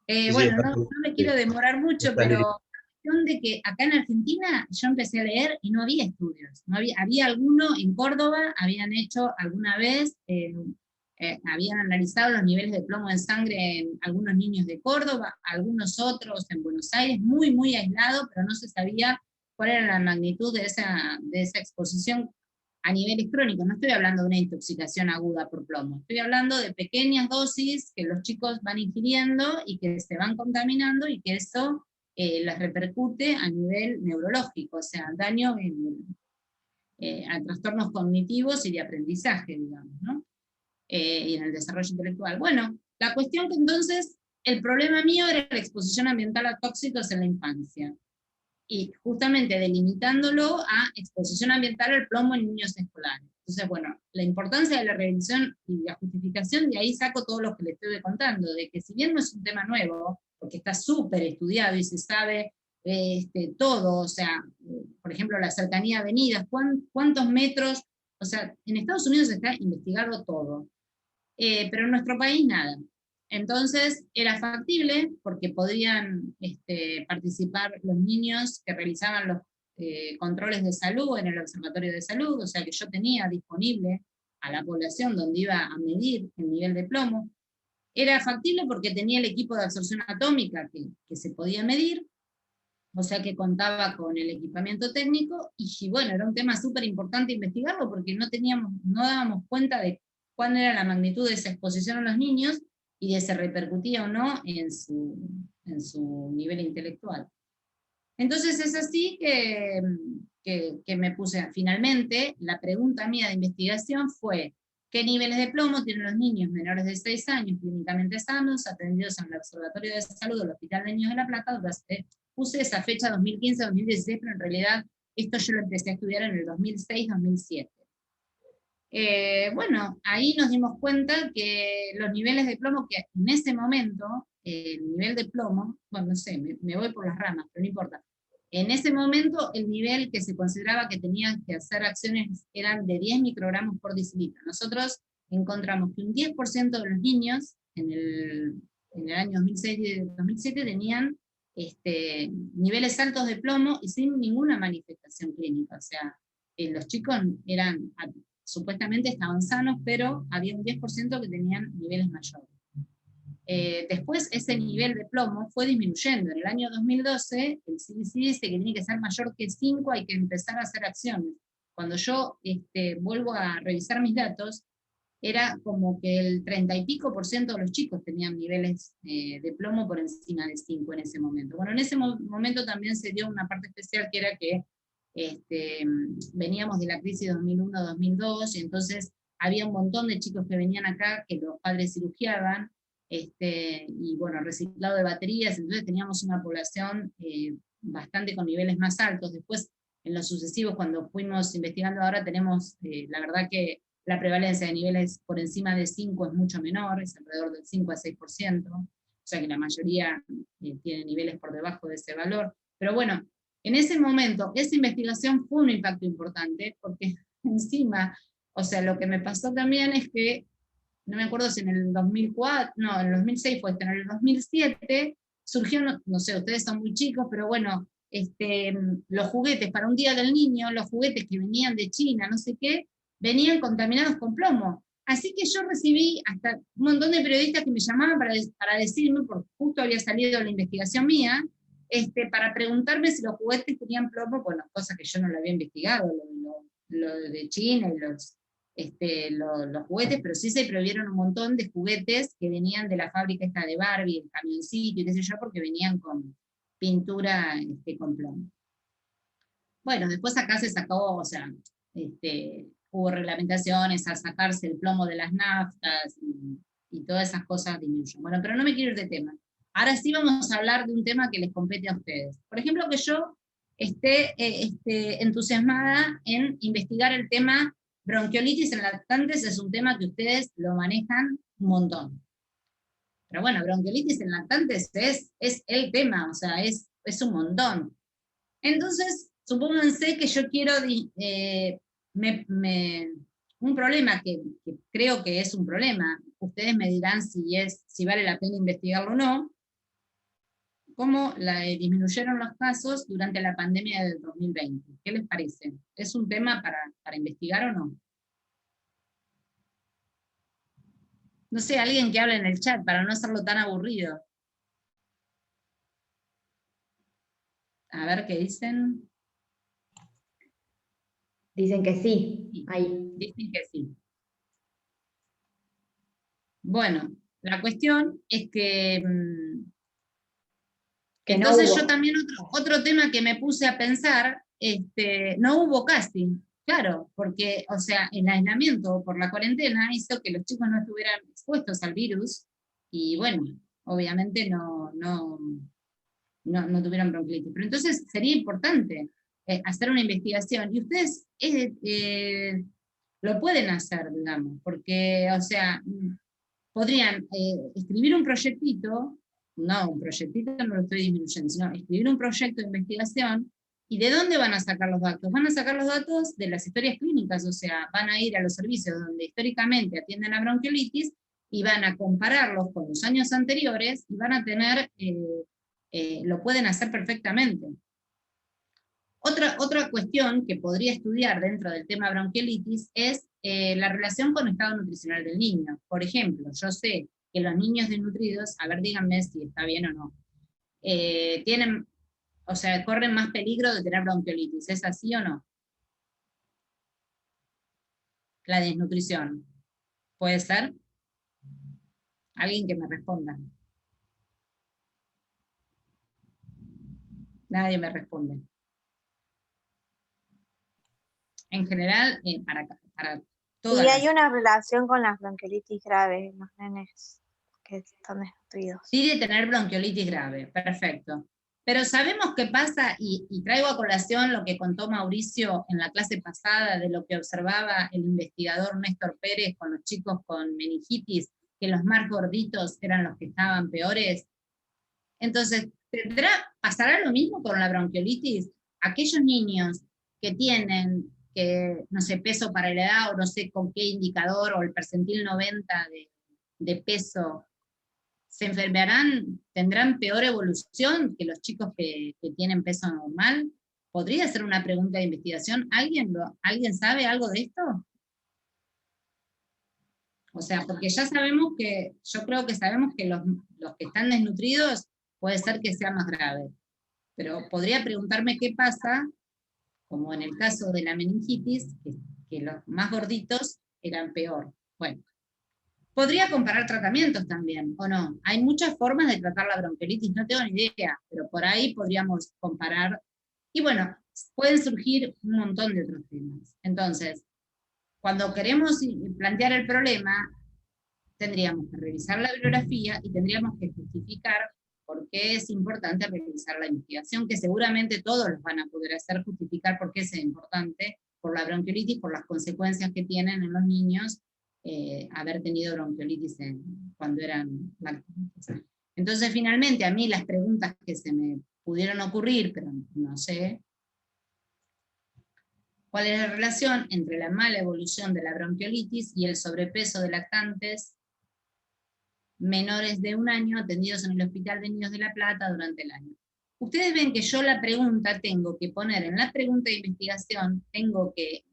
Sí, sí, Bueno, no me quiero sí, demorar mucho, está pero listo. la cuestión de que acá en Argentina yo empecé a leer y no había estudios. No había alguno en Córdoba, habían hecho alguna vez, habían analizado los niveles de plomo en sangre en algunos niños de Córdoba, algunos otros en Buenos Aires, muy, muy aislado, pero no se sabía cuál era la magnitud de esa exposición a niveles crónicos. No estoy hablando de una intoxicación aguda por plomo, estoy hablando de pequeñas dosis que los chicos van ingiriendo y que se van contaminando, y que eso les repercute a nivel neurológico, o sea, daño a trastornos cognitivos y de aprendizaje, digamos, ¿no? Y en el desarrollo intelectual. Bueno, la cuestión que entonces, el problema mío era la exposición ambiental a tóxicos en la infancia, y justamente delimitándolo a exposición ambiental al plomo en niños escolares. Entonces, bueno, la importancia de la revisión y la justificación, de ahí saco todo lo que les estoy contando, de que si bien no es un tema nuevo, porque está súper estudiado y se sabe todo, o sea, por ejemplo, la cercanía a avenidas, cuántos metros, o sea, en Estados Unidos está investigado todo, pero en nuestro país nada. Entonces era factible porque podían participar los niños que realizaban los controles de salud en el observatorio de salud, o sea que yo tenía disponible a la población donde iba a medir el nivel de plomo. Era factible porque tenía el equipo de absorción atómica que se podía medir, o sea que contaba con el equipamiento técnico, y bueno, era un tema súper importante investigarlo porque no dábamos cuenta de cuál era la magnitud de esa exposición a los niños y de si repercutía o no en su nivel intelectual. Entonces es así que me puse, finalmente, la pregunta mía de investigación fue: ¿qué niveles de plomo tienen los niños menores de 6 años clínicamente sanos atendidos en el Observatorio de Salud del Hospital de Niños de La Plata? Puse esa fecha 2015-2016, pero en realidad esto yo lo empecé a estudiar en el 2006-2007. Bueno, ahí nos dimos cuenta que los niveles de plomo, que en ese momento, el nivel de plomo, bueno, no sé, me voy por las ramas, pero no importa. En ese momento, el nivel que se consideraba que tenían que hacer acciones eran de 10 microgramos por decilitro. Nosotros encontramos que un 10% de los niños en el año 2006 y 2007 tenían niveles altos de plomo y sin ninguna manifestación clínica. O sea, los chicos supuestamente estaban sanos, pero había un 10% que tenían niveles mayores. Después ese nivel de plomo fue disminuyendo. En el año 2012 el CDC dice que tiene que ser mayor que 5, hay que empezar a hacer acciones. Cuando yo vuelvo a revisar mis datos, era como que el 30 y pico por ciento de los chicos tenían niveles de plomo por encima de 5 en ese momento. Bueno, en ese momento también se dio una parte especial, que era que veníamos de la crisis 2001-2002, y entonces había un montón de chicos que venían acá que los padres cirugiaban, y bueno, reciclado de baterías, entonces teníamos una población bastante con niveles más altos. Después, en los sucesivos, cuando fuimos investigando ahora, tenemos, la verdad que la prevalencia de niveles por encima de 5 es mucho menor, es alrededor del 5 a 6%, o sea que la mayoría tiene niveles por debajo de ese valor. Pero bueno, en ese momento, esa investigación fue un impacto importante, porque encima, o sea, lo que me pasó también es que, no me acuerdo si en el 2004, no, en el 2006 fue, en el 2007 surgió, no sé, ustedes son muy chicos, pero bueno, los juguetes para un día del niño, los juguetes que venían de China, no sé qué, venían contaminados con plomo. Así que yo recibí hasta un montón de periodistas que me llamaban para decirme, porque justo había salido la investigación mía, para preguntarme si los juguetes tenían plomo, bueno, cosas que yo no lo había investigado, lo de China y los juguetes, pero sí se prohibieron un montón de juguetes que venían de la fábrica esta de Barbie, el camioncito y qué sé yo, porque venían con pintura con plomo. Bueno, después acá se sacó, o sea, hubo reglamentaciones al sacarse el plomo de las naftas y todas esas cosas disminuyen. Bueno, pero no me quiero ir de tema. Ahora sí vamos a hablar de un tema que les compete a ustedes. Por ejemplo, que yo esté entusiasmada en investigar el tema bronquiolitis en lactantes, es un tema que ustedes lo manejan un montón. Pero bueno, bronquiolitis en lactantes es el tema, o sea, es un montón. Entonces, supónganse que yo quiero un problema que creo que es un problema. Ustedes me dirán si vale la pena investigarlo o no. ¿Cómo disminuyeron los casos durante la pandemia del 2020? ¿Qué les parece? ¿Es un tema para investigar o no? No sé, alguien que hable en el chat para no hacerlo tan aburrido. A ver qué dicen. Dicen que sí, ahí. Dicen que sí. Bueno, la cuestión es que entonces no yo también otro tema que me puse a pensar, no hubo casting, claro, porque, o sea, el aislamiento por la cuarentena hizo que los chicos no estuvieran expuestos al virus, y bueno, obviamente no tuvieron bronquiolitis. Pero entonces sería importante hacer una investigación, y ustedes lo pueden hacer, digamos, porque, o sea, podrían escribir un proyectito, no, un proyectito no lo estoy disminuyendo, sino escribir un proyecto de investigación. ¿Y de dónde van a sacar los datos? Van a sacar los datos de las historias clínicas, o sea, van a ir a los servicios donde históricamente atienden a bronquiolitis y van a compararlos con los años anteriores y van a tener, lo pueden hacer perfectamente. Otra cuestión que podría estudiar dentro del tema bronquiolitis es la relación con el estado nutricional del niño. Por ejemplo, yo sé que los niños desnutridos, a ver, díganme si está bien o no, tienen, o sea, corren más peligro de tener bronquiolitis. ¿Es así o no? La desnutrición. ¿Puede ser? Alguien que me responda. Nadie me responde. En general, para todas Y hay las... una relación con las bronquiolitis graves en los nenes que están desnutridos. Sí, de tener bronquiolitis grave, perfecto. Pero sabemos qué pasa, y traigo a colación lo que contó Mauricio en la clase pasada de lo que observaba el investigador Néstor Pérez con los chicos con meningitis, que los más gorditos eran los que estaban peores. Entonces, ¿pasará lo mismo con la bronquiolitis? Aquellos niños que tienen, no sé, peso para la edad, o no sé con qué indicador, o el percentil 90 de peso, ¿se enfermarán, tendrán peor evolución que los chicos que tienen peso normal? ¿Podría ser una pregunta de investigación? ¿Alguien sabe algo de esto? O sea, porque ya sabemos yo creo que sabemos que los que están desnutridos puede ser que sea más grave. Pero podría preguntarme qué pasa, como en el caso de la meningitis, que los más gorditos eran peor. Bueno. Podría comparar tratamientos también, ¿o no? Hay muchas formas de tratar la bronquiolitis, no tengo ni idea, pero por ahí podríamos comparar. Y bueno, pueden surgir un montón de otros temas. Entonces, cuando queremos plantear el problema, tendríamos que revisar la bibliografía y tendríamos que justificar por qué es importante realizar la investigación, que seguramente todos los van a poder hacer, justificar por qué es importante por la bronquiolitis, por las consecuencias que tienen en los niños haber tenido bronquiolitis cuando eran lactantes. Entonces, finalmente, a mí las preguntas que se me pudieron ocurrir, pero no sé, ¿cuál es la relación entre la mala evolución de la bronquiolitis y el sobrepeso de lactantes menores de 1 año atendidos en el Hospital de Niños de La Plata durante el año? Ustedes ven que yo la pregunta tengo que poner en la pregunta de investigación, tengo que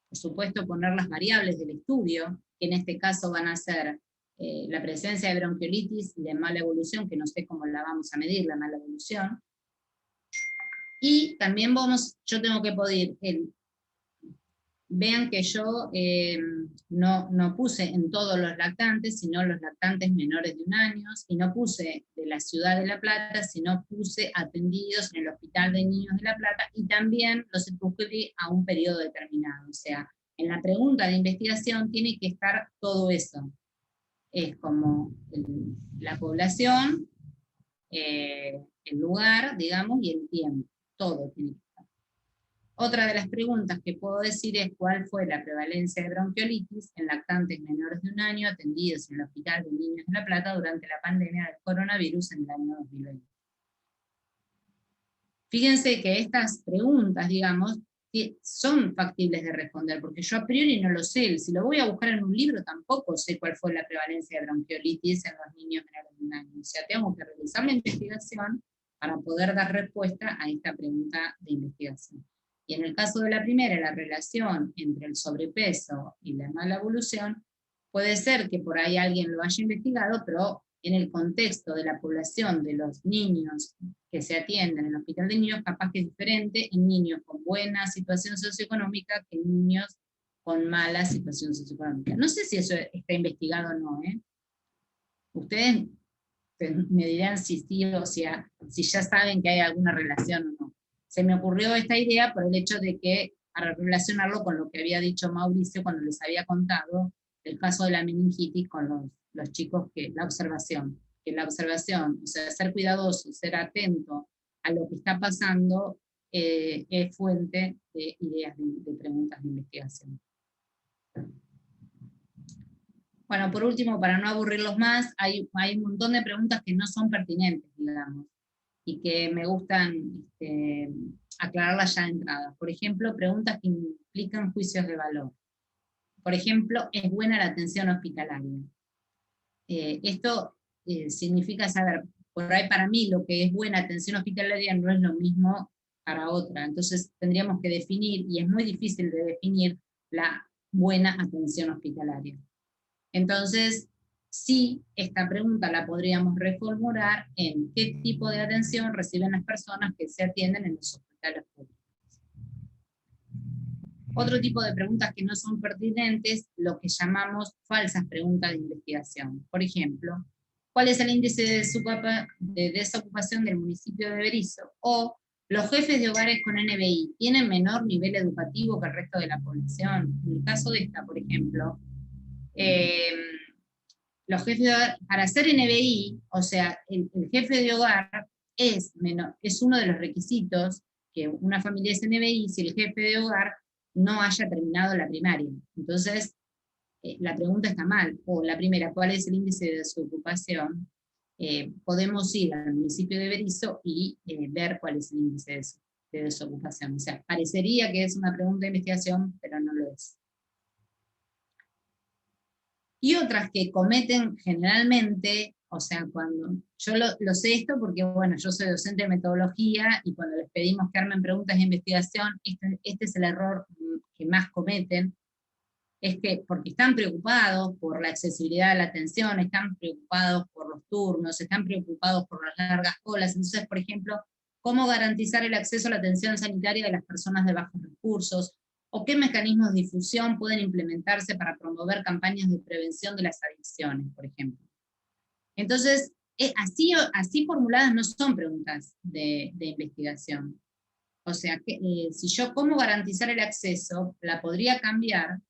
por supuesto, poner las variables del estudio, que en este caso van a ser la presencia de bronquiolitis y de mala evolución, que no sé cómo la vamos a medir, la mala evolución. Y también yo tengo que poder vean que yo no puse en todos los lactantes, sino los lactantes menores de 1 año, y no puse de la ciudad de La Plata, sino puse atendidos en el Hospital de Niños de La Plata, y también los circunscribí a un periodo determinado. O sea, en la pregunta de investigación tiene que estar todo eso. Es como la población, el lugar, digamos, y el tiempo. Todo tiene que estar. Otra de las preguntas que puedo decir es cuál fue la prevalencia de bronquiolitis en lactantes menores de 1 año atendidos en el Hospital de Niños de La Plata durante la pandemia del coronavirus en el año 2020. Fíjense que estas preguntas, digamos, son factibles de responder, porque yo a priori no lo sé. Si lo voy a buscar en un libro, tampoco sé cuál fue la prevalencia de bronquiolitis en los niños menores de 1 año. O sea, tengo que realizar la investigación para poder dar respuesta a esta pregunta de investigación. Y en el caso de la primera, la relación entre el sobrepeso y la mala evolución, puede ser que por ahí alguien lo haya investigado, pero en el contexto de la población de los niños que se atienden en el hospital de niños, capaz que es diferente en niños con buena situación socioeconómica que en niños con mala situación socioeconómica. No sé si eso está investigado o no, ¿eh? Ustedes me dirán si sí o si ya saben que hay alguna relación o no. Se me ocurrió esta idea por el hecho de que, para relacionarlo con lo que había dicho Mauricio cuando les había contado el caso de la meningitis con los chicos, que la observación, o sea, ser cuidadoso, ser atento a lo que está pasando, es fuente de ideas de preguntas de investigación. Bueno, por último, para no aburrirlos más, hay un montón de preguntas que no son pertinentes, digamos, y que me gustan aclararlas ya de entrada. Por ejemplo, preguntas que implican juicios de valor. Por ejemplo, ¿es buena la atención hospitalaria? Esto significa saber, por ahí para mí lo que es buena atención hospitalaria no es lo mismo para otra. Entonces tendríamos que definir, y es muy difícil de definir, la buena atención hospitalaria. Entonces, sí, esta pregunta la podríamos reformular en qué tipo de atención reciben las personas que se atienden en los hospitales públicos. Otro tipo de preguntas que no son pertinentes, lo que llamamos falsas preguntas de investigación. Por ejemplo, ¿cuál es el índice de desocupación del municipio de Berisso? O, ¿los jefes de hogares con NBI tienen menor nivel educativo que el resto de la población? En el caso de esta, por ejemplo, los jefes de hogar, para ser NBI, o sea, el jefe de hogar es uno de los requisitos que una familia es NBI si el jefe de hogar no haya terminado la primaria. Entonces, la pregunta está mal. O la primera, ¿cuál es el índice de desocupación? Podemos ir al municipio de Berisso y ver cuál es el índice de desocupación. O sea, parecería que es una pregunta de investigación, pero no lo es. Y otras que cometen generalmente, o sea, cuando yo lo sé esto porque, bueno, yo soy docente de metodología, y cuando les pedimos que armen preguntas de investigación, este es el error que más cometen, es que porque están preocupados por la accesibilidad a la atención, están preocupados por los turnos, están preocupados por las largas colas. Entonces, por ejemplo, ¿cómo garantizar el acceso a la atención sanitaria de las personas de bajos recursos? ¿O qué mecanismos de difusión pueden implementarse para promover campañas de prevención de las adicciones, por ejemplo? Entonces, así formuladas no son preguntas de investigación. O sea, si yo cómo garantizar el acceso, la podría cambiar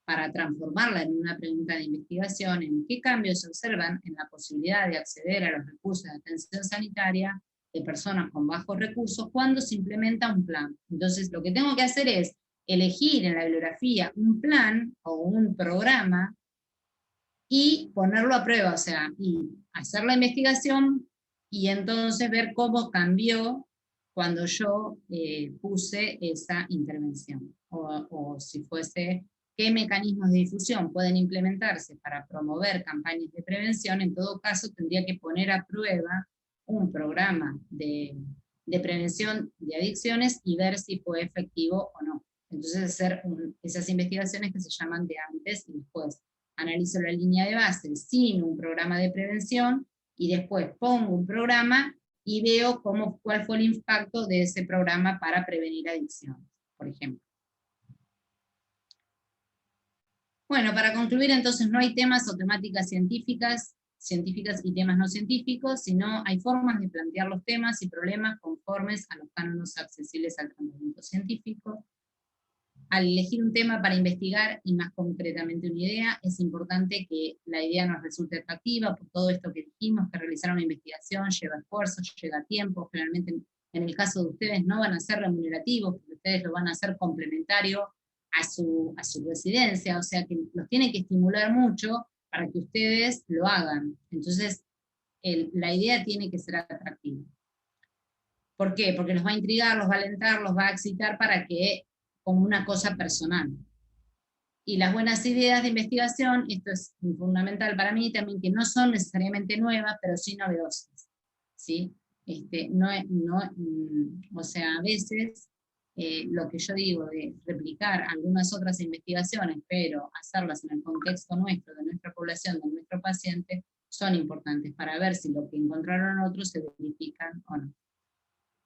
para transformarla en una pregunta de investigación, en qué cambios se observan en la posibilidad de acceder a los recursos de atención sanitaria de personas con bajos recursos cuando se implementa un plan. Entonces, lo que tengo que hacer es elegir en la bibliografía un plan o un programa y ponerlo a prueba, o sea, y hacer la investigación y entonces ver cómo cambió cuando yo puse esa intervención, o si fuese qué mecanismos de difusión pueden implementarse para promover campañas de prevención. En todo caso tendría que poner a prueba un programa de prevención de adicciones y ver si fue efectivo o no. Entonces hacer esas investigaciones que se llaman de antes y después. Analizo la línea de base sin un programa de prevención, y después pongo un programa y veo cuál fue el impacto de ese programa para prevenir adicciones, por ejemplo. Bueno, para concluir entonces no hay temas o temáticas científicas y temas no científicos, sino hay formas de plantear los temas y problemas conformes a los cánones accesibles al tratamiento científico. Al elegir un tema para investigar, y más concretamente una idea, es importante que la idea nos resulte atractiva por todo esto que dijimos, que realizar una investigación lleva esfuerzos, lleva tiempo, generalmente en el caso de ustedes no van a ser remunerativos, porque ustedes lo van a hacer complementario a su residencia, o sea que los tiene que estimular mucho para que ustedes lo hagan. Entonces, la idea tiene que ser atractiva. ¿Por qué? Porque los va a intrigar, los va a alentar, los va a excitar para que, como una cosa personal. Y las buenas ideas de investigación, esto es fundamental para mí también, que no son necesariamente nuevas, pero sí novedosas, ¿sí? O sea, a veces lo que yo digo de replicar algunas otras investigaciones, pero hacerlas en el contexto nuestro, de nuestra población, de nuestro paciente, son importantes para ver si lo que encontraron otros se verifican o no.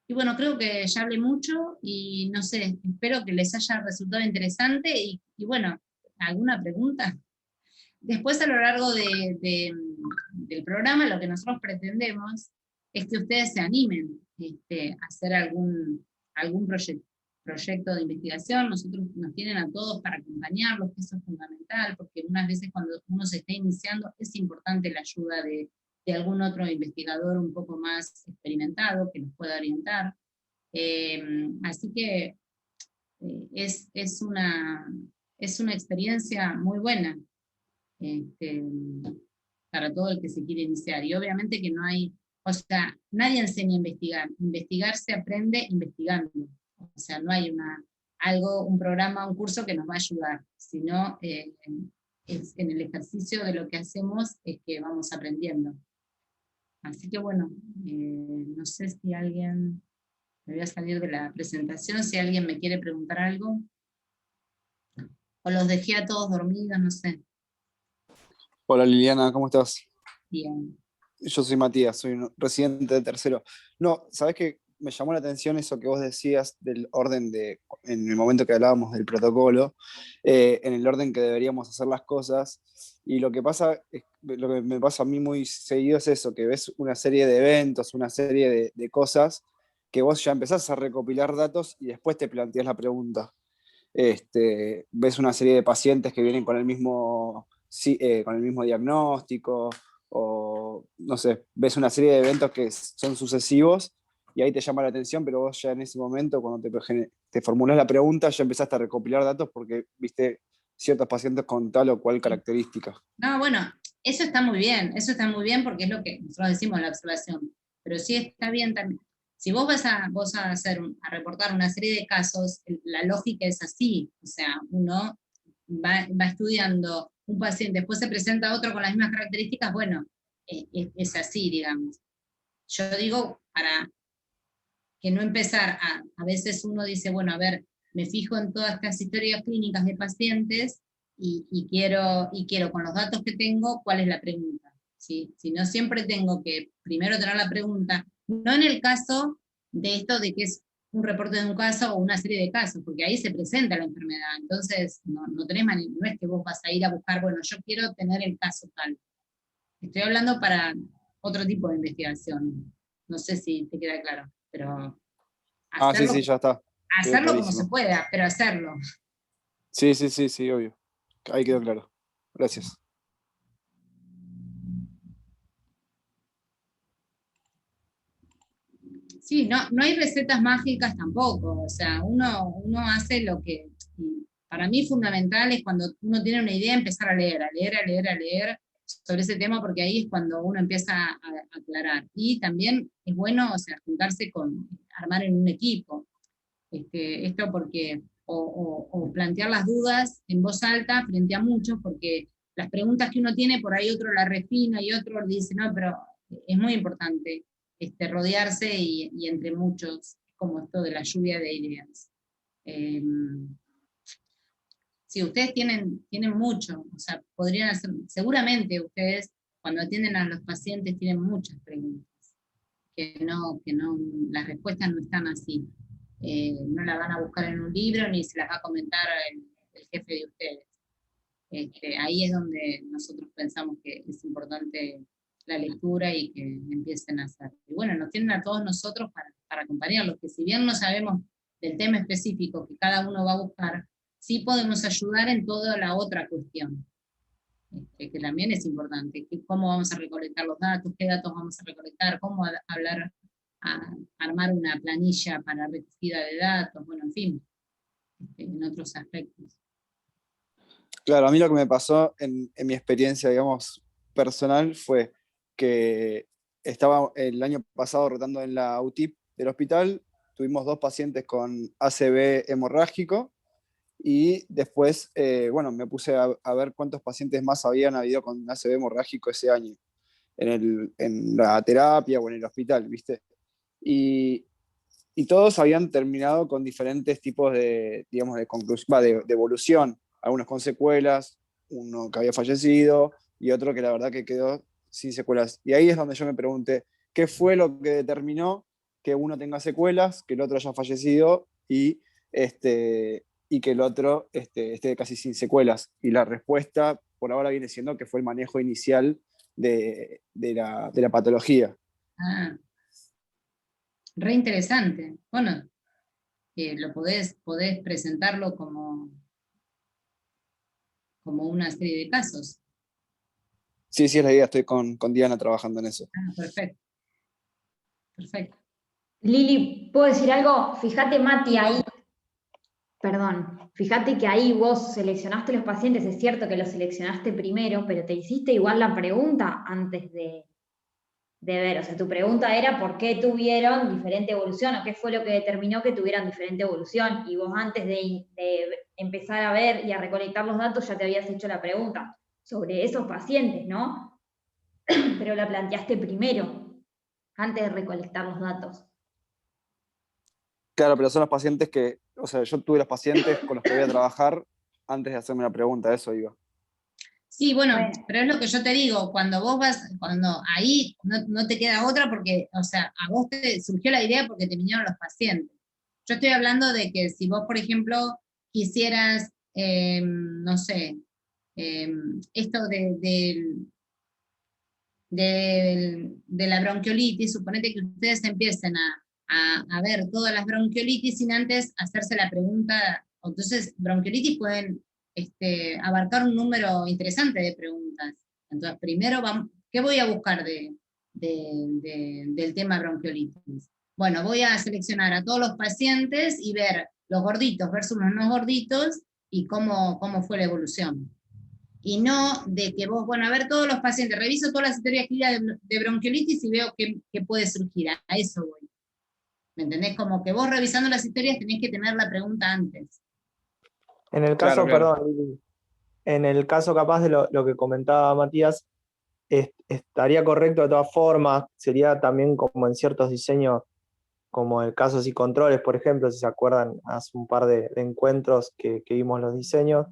Y bueno, creo que ya hablé mucho y no sé, espero que les haya resultado interesante y bueno, ¿alguna pregunta? Después a lo largo del programa lo que nosotros pretendemos es que ustedes se animen a hacer algún proyecto de investigación. Nosotros nos tienen a todos para acompañarlos, que eso es fundamental, porque unas veces cuando uno se está iniciando es importante la ayuda de algún otro investigador un poco más experimentado que nos pueda orientar. Así que es una experiencia muy buena este, para todo el que se quiere iniciar. Y obviamente que no hay, o sea, nadie enseña a investigar. Investigar se aprende investigando. O sea, no hay un programa, un curso que nos va a ayudar, sino es en el ejercicio de lo que hacemos es que vamos aprendiendo. Así que bueno, no sé si alguien, me voy a salir de la presentación, si alguien me quiere preguntar algo, o los dejé a todos dormidos, no sé. Hola Liliana, ¿cómo estás? Bien. Yo soy Matías, soy un residente de tercero. No, ¿sabés qué? Me llamó la atención eso que vos decías del orden en el momento que hablábamos del protocolo, en el orden que deberíamos hacer las cosas. Y lo que me pasa a mí muy seguido es eso, que ves una serie de eventos, una serie de cosas, que vos ya empezás a recopilar datos y después te planteás la pregunta. Ves una serie de pacientes que vienen con el mismo diagnóstico, o no sé, ves una serie de eventos que son sucesivos y ahí te llama la atención, pero vos ya en ese momento, cuando te formulás la pregunta, ya empezaste a recopilar datos porque viste ciertos pacientes con tal o cual característica. No, bueno, eso está muy bien porque es lo que nosotros decimos, la observación. Pero sí está bien también. Si vos vas a reportar una serie de casos, la lógica es así. O sea, uno va estudiando un paciente, después se presenta otro con las mismas características, bueno, es así, digamos. Yo digo, para que no empezar a veces uno dice, bueno, a ver, me fijo en todas estas historias clínicas de pacientes y quiero con los datos que tengo, ¿cuál es la pregunta? ¿Sí? Si no, siempre tengo que primero tener la pregunta, no en el caso de esto de que es un reporte de un caso o una serie de casos, porque ahí se presenta la enfermedad, entonces no es que vos vas a ir a buscar, bueno, yo quiero tener el caso tal. Estoy hablando para otro tipo de investigación. No sé si te queda claro, pero Ah, sí, hacerlo, sí, ya está. Quedó hacerlo como se clarísimo. pueda, pero hacerlo. Sí, sí, sí, sí, obvio. Ahí quedó claro. Gracias. Sí, no hay recetas mágicas tampoco, o sea, uno hace lo que, para mí fundamental es cuando uno tiene una idea empezar a leer, a leer, a leer, a leer sobre ese tema, porque ahí es cuando uno empieza a aclarar. Y también es bueno, o sea, juntarse armar en un equipo, esto porque, o plantear las dudas en voz alta frente a muchos, porque las preguntas que uno tiene, por ahí otro la refina y otro le dice, no, pero es muy importante rodearse y entre muchos, como esto de la lluvia de ideas. Sí, ustedes tienen mucho, o sea, podrían hacer, seguramente ustedes cuando atienden a los pacientes tienen muchas preguntas, que no, las respuestas no están así. No la van a buscar en un libro ni se las va a comentar el jefe de ustedes. Ahí es donde nosotros pensamos que es importante la lectura y que empiecen a hacer. Y bueno, nos tienen a todos nosotros para acompañarlos, que si bien no sabemos del tema específico que cada uno va a buscar, sí podemos ayudar en toda la otra cuestión, que también es importante, que cómo vamos a recolectar los datos, qué datos vamos a recolectar, cómo hablar, armar una planilla para recogida de datos, bueno, en fin, en otros aspectos. Claro, a mí lo que me pasó en mi experiencia, digamos, personal fue que estaba el año pasado rotando en la UTIP del hospital, tuvimos 2 pacientes con ACV hemorrágico y después, bueno, me puse a ver cuántos pacientes más habían habido con ACV hemorrágico ese año en la terapia o en el hospital, ¿viste? Y, y todos habían terminado con diferentes tipos de, digamos, de conclusión, de evolución, algunos con secuelas, uno que había fallecido y otro que la verdad que quedó sin secuelas. Y ahí es donde yo me pregunté, ¿qué fue lo que determinó que uno tenga secuelas, que el otro haya fallecido y que el otro esté casi sin secuelas? Y la respuesta por ahora viene siendo que fue el manejo inicial de la patología. Ah, re interesante. Bueno, podés presentarlo como una serie de casos. Sí, es la idea, estoy con Diana trabajando en eso. Ah, perfecto. Perfecto. Lili, ¿puedo decir algo? Fíjate, Mati, ahí, perdón, fíjate que ahí vos seleccionaste los pacientes, es cierto que los seleccionaste primero, pero te hiciste igual la pregunta antes de ver, o sea, tu pregunta era por qué tuvieron diferente evolución o qué fue lo que determinó que tuvieran diferente evolución, y vos antes de empezar a ver y a recolectar los datos ya te habías hecho la pregunta sobre esos pacientes, ¿no? Pero la planteaste primero, antes de recolectar los datos. Claro, pero son los pacientes que, o sea, yo tuve los pacientes con los que voy a trabajar antes de hacerme la pregunta, eso digo. Sí, bueno, Bueno. pero es lo que yo te digo, cuando vos cuando ahí no te queda otra porque, o sea, a vos te surgió la idea porque te vinieron los pacientes. Yo estoy hablando de que si vos, por ejemplo, quisieras, no sé, esto de la bronquiolitis, suponete que ustedes empiecen a ver todas las bronquiolitis sin antes hacerse la pregunta. Entonces, bronquiolitis pueden abarcar un número interesante de preguntas. Entonces, primero, ¿qué voy a buscar del tema bronquiolitis? Bueno, voy a seleccionar a todos los pacientes y ver los gorditos versus los no gorditos y cómo fue la evolución. Y no de que vos, bueno, a ver todos los pacientes, reviso todas las historias clínicas de bronquiolitis y veo qué puede surgir. A eso voy. ¿Me entendés? Como que vos revisando las historias tenés que tener la pregunta antes. En el Claro, caso, claro. perdón, Lili, en el caso capaz de lo que comentaba Matías, estaría correcto de todas formas, sería también como en ciertos diseños, como el casos y controles, por ejemplo, si se acuerdan, hace un par de encuentros que vimos los diseños,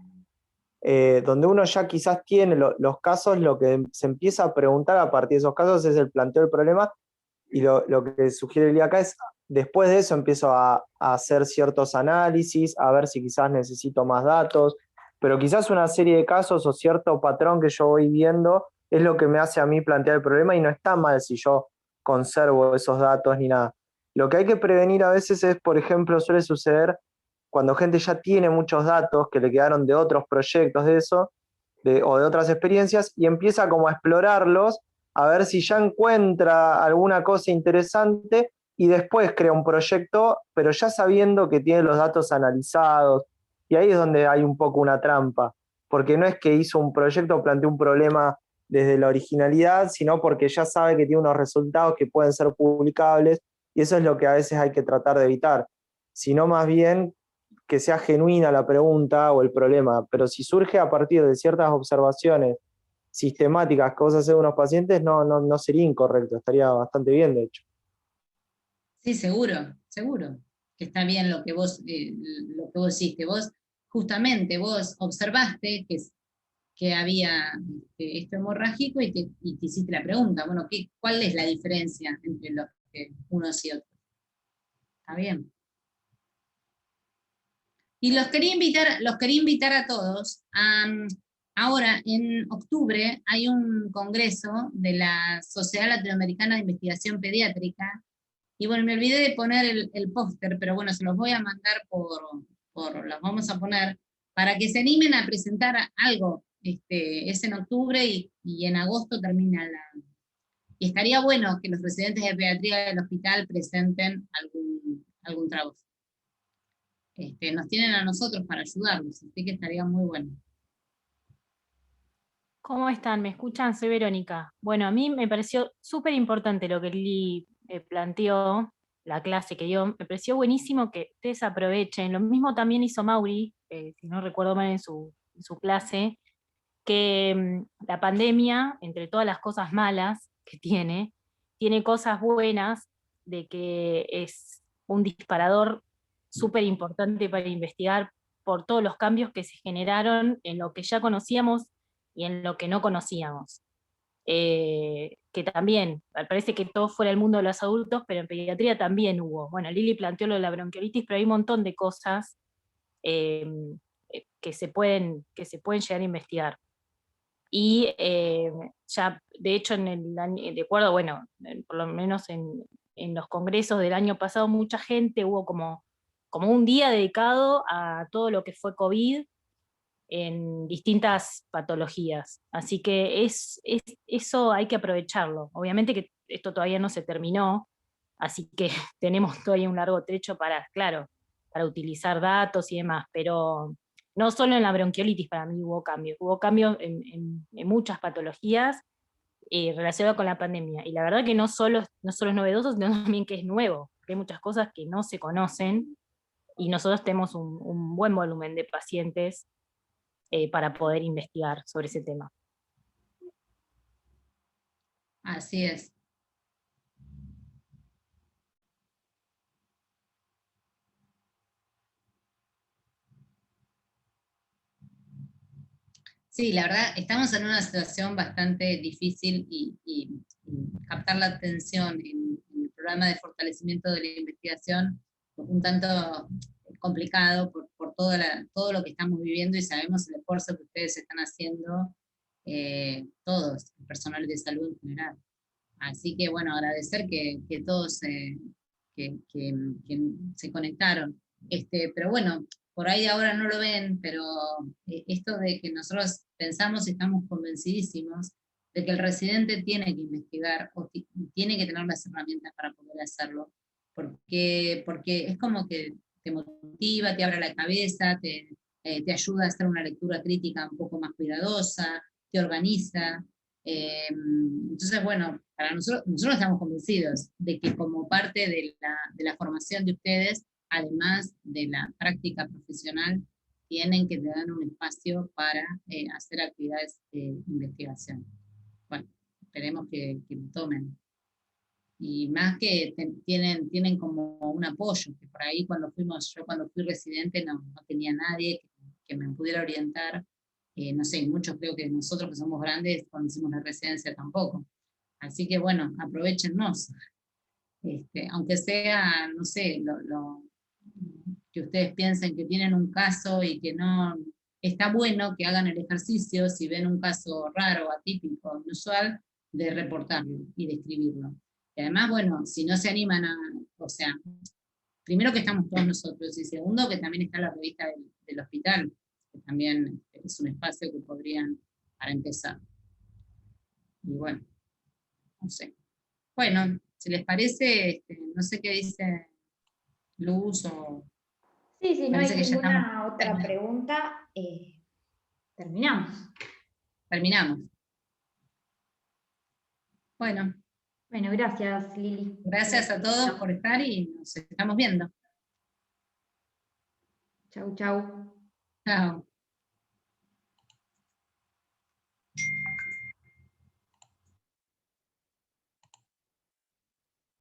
donde uno ya quizás tiene los casos, lo que se empieza a preguntar a partir de esos casos es el planteo del problema, y lo que sugiere el acá es, después de eso empiezo a hacer ciertos análisis, a ver si quizás necesito más datos, pero quizás una serie de casos o cierto patrón que yo voy viendo es lo que me hace a mí plantear el problema, y no está mal si yo conservo esos datos ni nada. Lo que hay que prevenir a veces es, por ejemplo, suele suceder cuando gente ya tiene muchos datos que le quedaron de otros proyectos de eso, o de otras experiencias, y empieza como a explorarlos, a ver si ya encuentra alguna cosa interesante, y después crea un proyecto, pero ya sabiendo que tiene los datos analizados. Y ahí es donde hay un poco una trampa, porque no es que hizo un proyecto o planteó un problema desde la originalidad, sino porque ya sabe que tiene unos resultados que pueden ser publicables, y eso es lo que a veces hay que tratar de evitar, sino más bien que sea genuina la pregunta o el problema, pero si surge a partir de ciertas observaciones sistemáticas que vos hacés de unos pacientes, no sería incorrecto, estaría bastante bien, de hecho. Sí, seguro, seguro. Que está bien lo que vos decís, que vos justamente observaste que había esto hemorrágico y te hiciste la pregunta, bueno, ¿cuál es la diferencia entre los unos y otros? Está bien. Y los quería invitar a todos Ahora, en octubre, hay un congreso de la Sociedad Latinoamericana de Investigación Pediátrica, y bueno, me olvidé de poner el póster, pero bueno, se los voy a mandar los vamos a poner, para que se animen a presentar algo. Es en octubre y en agosto termina y estaría bueno que los residentes de pediatría del hospital presenten algún trabajo. Nos tienen a nosotros para ayudarlos, así que estaría muy bueno. ¿Cómo están? ¿Me escuchan? Soy Verónica. Bueno, a mí me pareció súper importante lo que Lili planteó, la clase que dio. Me pareció buenísimo que ustedes aprovechen. Lo mismo también hizo Mauri, si no recuerdo mal en su clase, que la pandemia, entre todas las cosas malas que tiene cosas buenas, de que es un disparador súper importante para investigar por todos los cambios que se generaron en lo que ya conocíamos y en lo que no conocíamos. Que también, parece que todo fuera el mundo de los adultos, pero en pediatría también hubo. Bueno, Lili planteó lo de la bronquiolitis, pero hay un montón de cosas eh, que se pueden llegar a investigar. Y ya, de hecho, de acuerdo, bueno, por lo menos en los congresos del año pasado, mucha gente, hubo como un día dedicado a todo lo que fue COVID en distintas patologías. Así que eso hay que aprovecharlo. Obviamente que esto todavía no se terminó, así que tenemos todavía un largo trecho para utilizar datos y demás, pero no solo en la bronquiolitis para mí hubo cambios en muchas patologías relacionadas con la pandemia. Y la verdad que no solo es novedoso, sino también que es nuevo, porque hay muchas cosas que no se conocen y nosotros tenemos un buen volumen de pacientes para poder investigar sobre ese tema. Así es. Sí, la verdad, estamos en una situación bastante difícil y captar la atención en el programa de fortalecimiento de la investigación un tanto complicado por todo lo que estamos viviendo, y sabemos el esfuerzo que ustedes están haciendo, todos, el personal de salud en general. Así que bueno, agradecer que todos que se conectaron. Pero bueno, por ahí ahora no lo ven, pero esto de que nosotros pensamos y estamos convencidísimos de que el residente tiene que investigar o tiene que tener las herramientas para poder hacerlo, porque es como que te motiva, te abre la cabeza, te ayuda a hacer una lectura crítica un poco más cuidadosa, te organiza. Entonces, bueno, para nosotros estamos convencidos de que como parte de la formación de ustedes, además de la práctica profesional, tienen que tener un espacio para hacer actividades de investigación. Bueno, esperemos que lo tomen. Y más que tienen como un apoyo, que por ahí yo cuando fui residente no tenía nadie que me pudiera orientar. No sé, muchos creo que nosotros que somos grandes cuando hicimos la residencia tampoco. Así que bueno, aprovechennos. Aunque sea, no sé, que ustedes piensen que tienen un caso y que no, está bueno que hagan el ejercicio, si ven un caso raro, atípico, inusual, de reportarlo y de escribirlo. Y además, bueno, si no se animan o sea, primero que estamos todos nosotros, y segundo que también está la revista del hospital, que también es un espacio que podrían, para empezar. Y bueno, no sé. Bueno, si les parece, no sé qué dice Luz o... Sí, no hay Parece que ya ninguna otra pregunta, terminamos. Terminamos. Bueno. Bueno, gracias, Lili. Gracias a todos por estar y nos estamos viendo. Chau, chau. Chao.